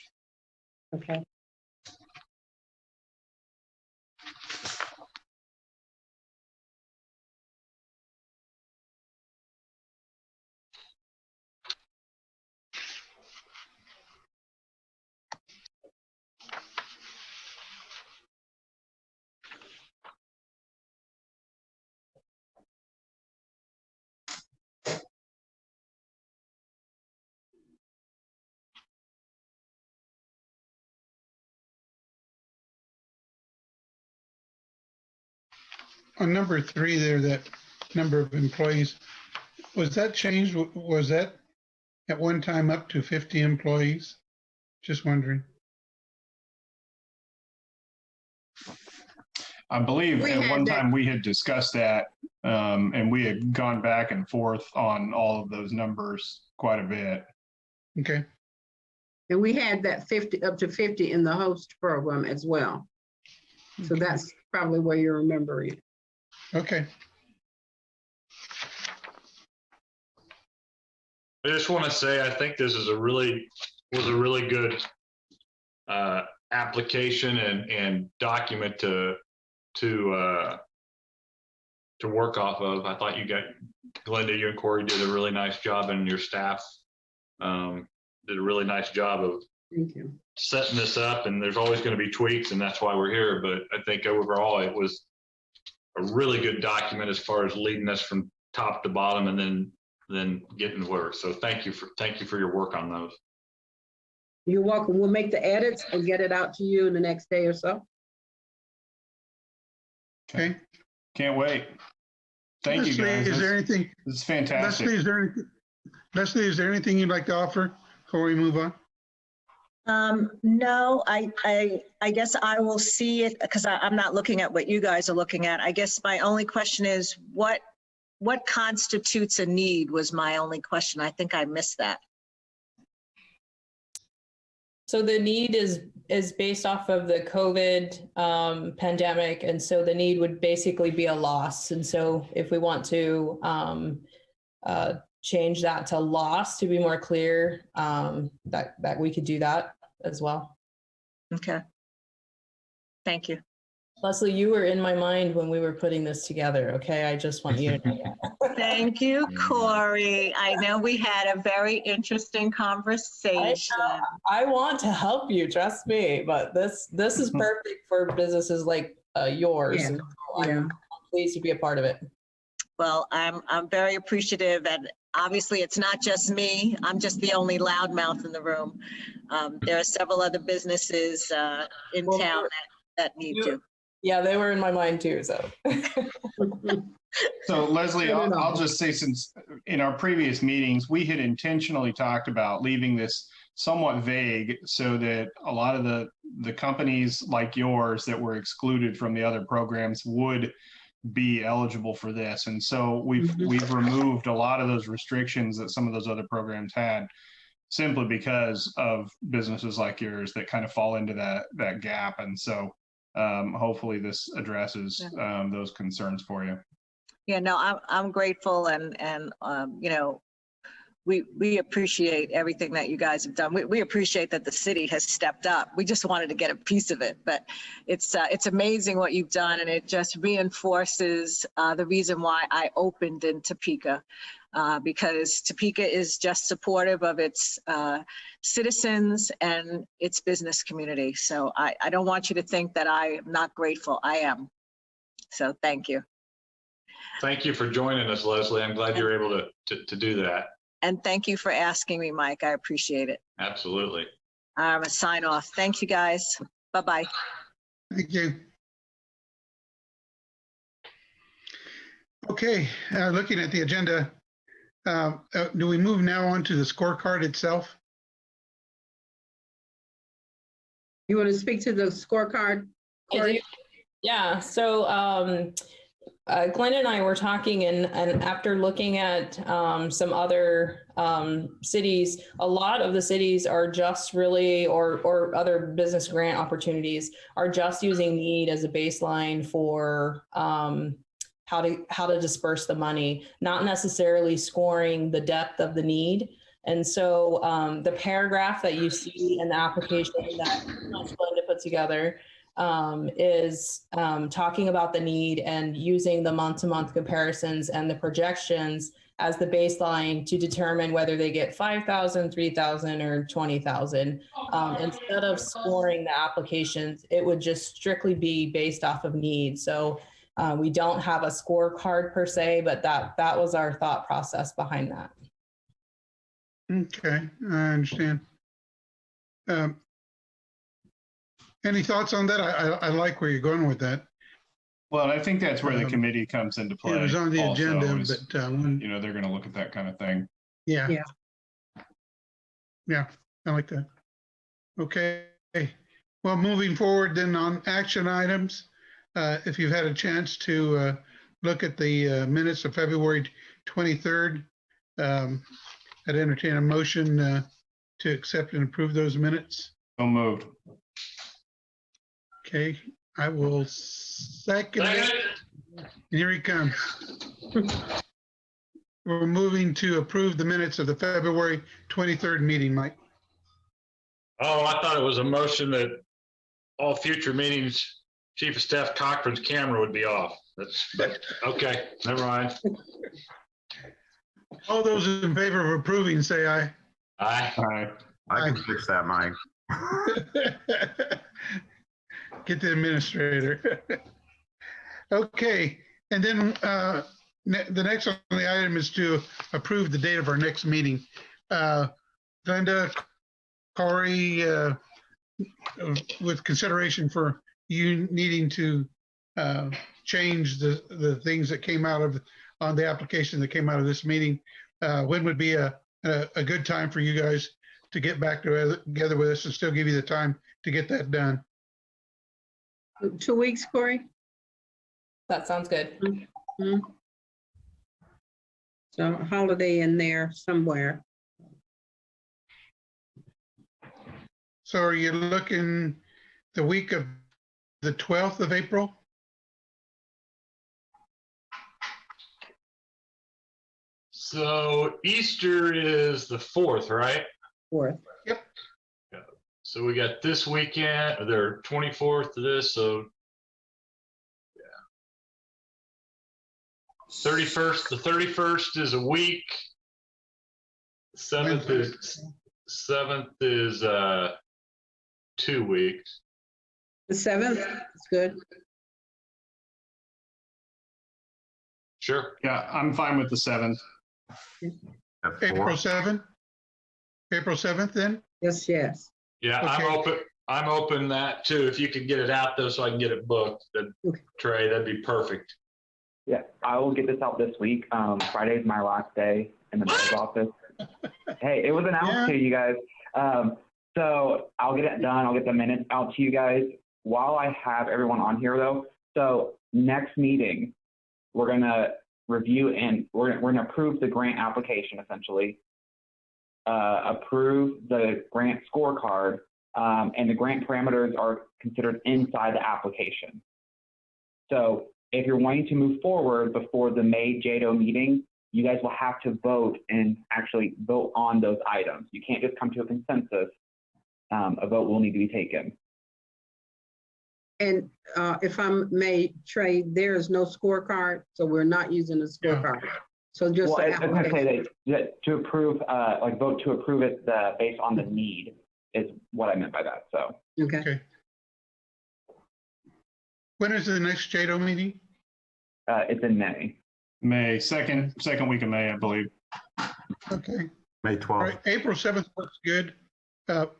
Okay. on number 3 there, that number of employees, was that changed? Was that at one time up to 50 employees? Just wondering. I believe We at had one that- time we had discussed that, and we had gone back and forth on all of those numbers quite a bit. Okay, And we had that 50, up to 50 in the host program as well. So that's probably where you're remembering. okay. I just want to say, I think this is was a really good application and document to work off of. I thought Glenda, you and Corey did a really nice job, and your staff did a really nice job of Thank you. setting this up, and there's always going to be tweaks, and that's why we're here. But I think overall it was a really good document as far as leading us from top to bottom and then getting work. So thank you for your work on those. You're welcome. We'll make the edits and get it out to you in the next day or so. Okay. Can't wait. Thank you, Leslie, guys. is there anything, This is fantastic. Leslie, is there anything you'd like to offer before we move on? No, I guess I will see it because I'm not looking at what you guys are looking at. I guess my only question is what constitutes a need was my only question. I think I missed that. So the need is based off of the COVID pandemic. And so the need would basically be a loss. And so if we want to change that to loss to be more clear, that we could do that as well. Okay. Thank you. Leslie, you were in my mind when we were putting this together. Okay. I just want you to know that. Thank you, Corey. I know we had a very interesting conversation. I want to help you, trust me, but this is perfect for businesses like yours. Yeah. And so I'm pleased to be a part of it. Well, I'm very appreciative, and obviously it's not just me. I'm just the only loudmouth in the room. There are several other businesses in Well, town that need to. Yeah, they were in my mind too, so. So Leslie, Turn it I'll off. just say, since in our previous meetings, we had intentionally talked about leaving this somewhat vague so that a lot of the companies like yours that were excluded from the other programs would be eligible for this. And so we've removed a lot of those restrictions that some of those other programs had, simply because of businesses like yours that kind of fall into that gap. And so hopefully this addresses those concerns for you. Yeah, no, I'm grateful, and you know, we appreciate everything that you guys have done. We appreciate that the city has stepped up. We just wanted to get a piece of it, but it's amazing what you've done, and it just reinforces the reason why I opened in Topeka, because Topeka is just supportive of its citizens and its business community. So I don't want you to think that I am not grateful. I am. So thank you. Thank you for joining us, Leslie. I'm glad you're able to do that. And thank you for asking me, Mike. I appreciate it. Absolutely. I'm a sign off. Thanks, you guys. Bye-bye. Thank you. Okay, looking at the agenda, do we move now on to the scorecard itself? You want to speak to the scorecard? I do. Corey? Yeah, so Glenn and I were talking, and after looking at some other cities, a lot of the cities are just really, or other business grant opportunities are just using need as a baseline for how to disperse the money, not necessarily scoring the depth of the need. And so the paragraph that you see in the application that Glenda put together is talking about the need and using the month-to-month comparisons and the projections as the baseline to determine whether they get 5,000, 3,000, or 20,000. Instead of scoring the applications, it would just strictly be based off of need. So we don't have a scorecard per se, but that was our thought process behind that. Okay, I understand. Any thoughts on that? I like where you're going with that. Well, I think that's where the committee comes into play. It was on the also, agenda, is, but you know, they're going to look at that kind of thing. yeah. Yeah. Yeah, I like that. Okay. Well, moving forward then on action items, if you've had a chance to look at the minutes of February 23rd, I'd entertain a motion to accept and approve those minutes. So moved. Okay, I will second it. And here he comes. We're moving to approve the minutes of the February 23rd meeting, Mike. Oh, I thought it was a motion that all future meetings, Chief of Staff Cochran's camera would be off. But okay, never mind. All those in favor of approving, say aye. Aye. All right. I can fix that, Mike. Get the administrator. Okay, and then the next on the item is to approve the date of our next meeting. Glenda, Corey, with consideration for you needing to change the things that came out of on the application that came out of this meeting, when would be a good time for you guys to get back together with us and still give you the time to get that done? 2 weeks, Corey? That sounds good. Mhm. So holiday in there somewhere. So are you looking the week of the 12th of April? So Easter is the 4th, right? 4th. So we got this weekend, or the 24th of this, so 31st, the 31st is a week. 7th is 2 weeks. The 7th is good. Sure. Yeah, I'm fine with the 7th. At 4? April 7th? April 7th then? Yes, yes. Yeah, Okay. I'm open that too. If you could get it out though, so I can get it booked, Okay. Trey, that'd be perfect. Yeah, I will get this out this week. Friday is my last day in the mayor's office. Hey, it was announced to you guys. So I'll get it done. I'll get the minutes out to you guys. While I have everyone on here though, so next meeting, we're gonna review and we're gonna approve the grant application essentially. Approve the grant scorecard, and the grant parameters are considered inside the application. So if you're wanting to move forward before the May JEDO meeting, you guys will have to vote and actually vote on those items. You can't just come to a consensus. A vote will need to be taken. And if I may, Trey, there is no scorecard, so we're not using the scorecard. So just Well, the I was going to application. say that to approve, like vote to approve it based on the need is what I meant by that. So Okay. Okay. When is the next JEDO meeting? it's in May. May, second week of May, I believe. Okay. May All 12th. right. April 7th works good.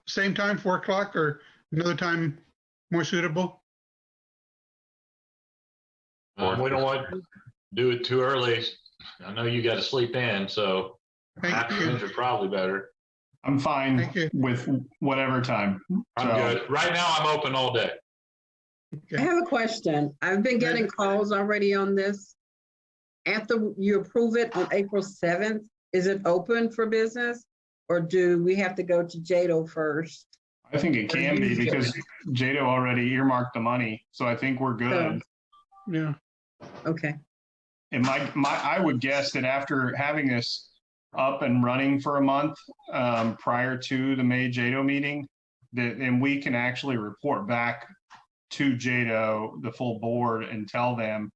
Same time, 4 o'clock, or another time more suitable? We don't want to do it too early. I know you got to sleep in, so Thank you. afternoons are probably better. I'm fine Thank you. with whatever time. I'm So- good. Right now, I'm open all day. I have a question. I've been getting calls already on this. After you approve it on April 7th, is it open for business? Or do we have to go to JEDO first? I think it can be because JEDO already earmarked the money, so I think we're good. Yeah. Okay, And I would guess that after having this up and running for a month prior to the May JEDO meeting, that then we can actually report back to JEDO, the full board, and tell them,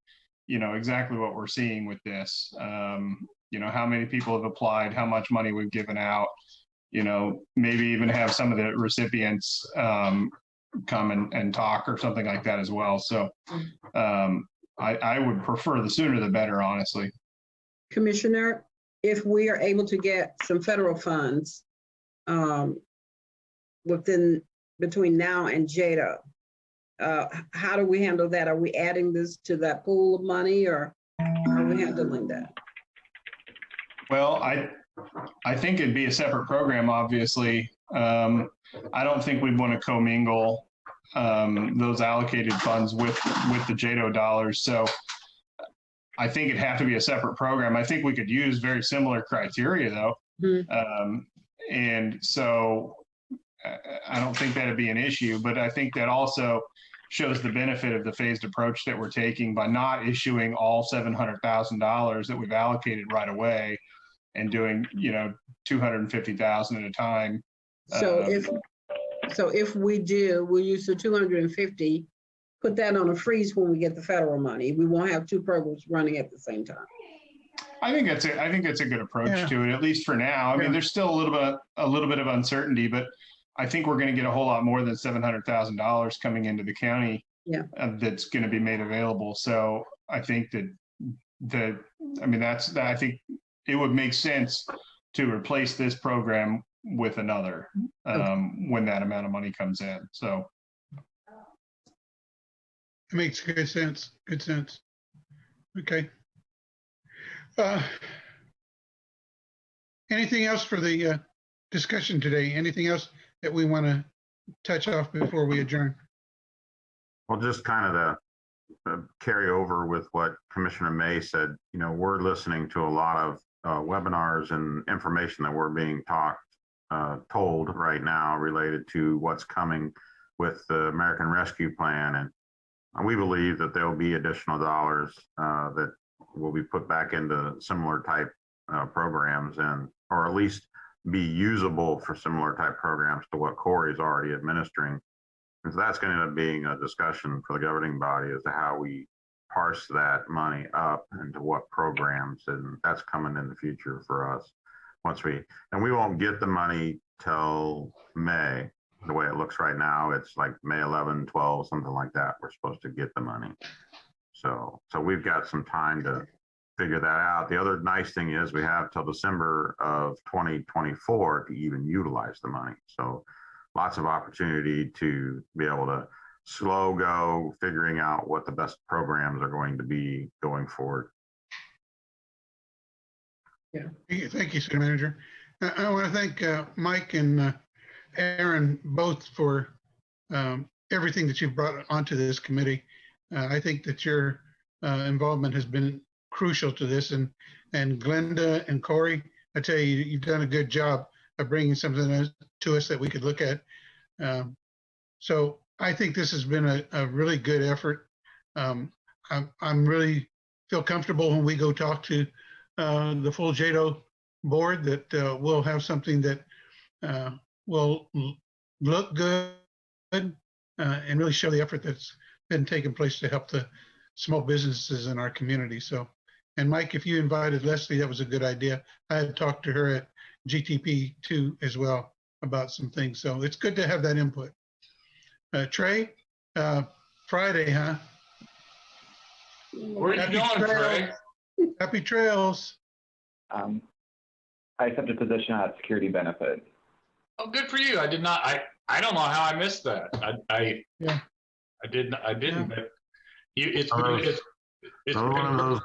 exactly what we're seeing with this. How many people have applied, how much money we've given out, maybe even have some of the recipients come and talk or something like that as well. So I would prefer the sooner the better, honestly. Commissioner, if we are able to get some federal funds between now and JEDO, how do we handle that? Are we adding this to that pool of money, or how are we handling that? Well, I think it'd be a separate program, obviously. I don't think we'd want to commingle those allocated funds with the JEDO dollars. So I think it'd have to be a separate program. I think we could use very similar criteria though. Mhm. And so I don't think that'd be an issue, but I think that also shows the benefit of the phased approach that we're taking by not issuing all $700,000 that we've allocated right away and doing, 250,000 at a time. So if we do, we'll use the 250, put that on a freeze when we get the federal money. We won't have two programs running at the same time. I think that's a good approach to it, at least for now. I mean, there's still a little bit of uncertainty, but I think we're going to get a whole lot more than $700,000 coming into the county. Yeah. That's going to be made available. So I think I think it would make sense to replace this program with another when that amount of money comes in. So It makes good sense. Good sense. Okay. Anything else for the discussion today? Anything else that we want to touch off before we adjourn? Well, just kind of to carry over with what Commissioner May said, we're listening to a lot of webinars and information that we're being told right now related to what's coming with the American Rescue Plan. And we believe that there'll be additional dollars that will be put back into similar type programs, or at least be usable for similar type programs to what Corey's already administering. And so that's going to end up being a discussion for the governing body as to how we parse that money up into what programs, and that's coming in the future for us. And we won't get the money till May. The way it looks right now, it's like May 11, 12, something like that. We're supposed to get the money. So we've got some time to figure that out. The other nice thing is we have till December of 2024 to even utilize the money. So lots of opportunity to be able to slow go figuring out what the best programs are going to be going forward. Thank you, City Manager. I want to thank Mike and Aaron both for everything that you've brought onto this committee. I think that your involvement has been crucial to this. And Glenda and Corey, I tell you, you've done a good job of bringing something to us that we could look at. So I think this has been a really good effort. I'm really feel comfortable when we go talk to the full JEDO board that we'll have something that will look good and really show the effort that's been taking place to help the small businesses in our community. So, and Mike, if you invited Leslie, that was a good idea. I had talked to her at GTP too as well about some things. So it's good to have that input. Trey, Friday, huh? Where are you Happy going, trails. Trey? Happy trails. I accepted a position at security benefit. Oh, good for you. I did not. I don't know how I missed that. Yeah. I didn't. But it's One of those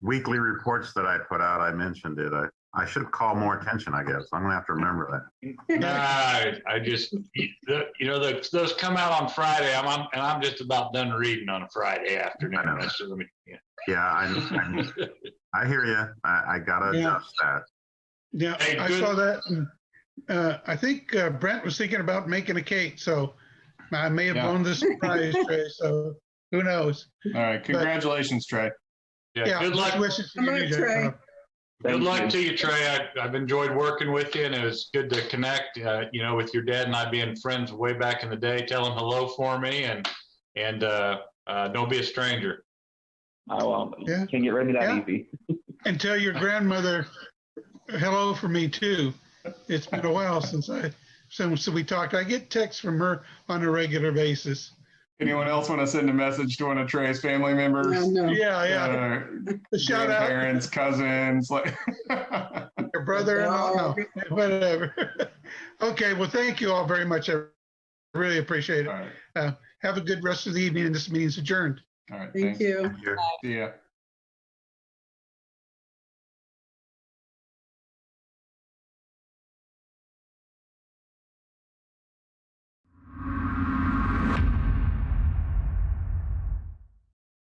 weekly reports that I put out, I mentioned it. I should call more attention, I guess. I'm gonna have to remember that. I just, those come out on Friday. I'm just about done reading on a Friday afternoon. I know. That's just, Yeah, I hear you. I gotta adjust that. Yeah, Hey, I good. saw that. And, I think Brent was thinking about making a cake, so I may have Yeah. blown the surprise, Trey. So who knows? All right. Congratulations, Trey. yeah. Good luck. best wishes to Come you, on, Jack. Trey. Good Thank luck you. to you, Trey. I've enjoyed working with you, and it was good to connect. With your dad and I being friends way back in the day. Tell him hello for me, and don't be a stranger. Oh, well, Yeah. can't get rid of that Yeah. easy. And tell your grandmother hello for me too. It's been a while since we talked. I get texts from her on a regular basis. Anyone else want to send a message to one of Trey's family members? No. Yeah. A shout out Grandparents, cousins, like. your brother-in-law. No, whatever. Okay. Well, thank you all very much. I really appreciate All it. right. Have a good rest of the evening, and this meeting's adjourned. All right. Thank Thanks. you. Thank you. See ya.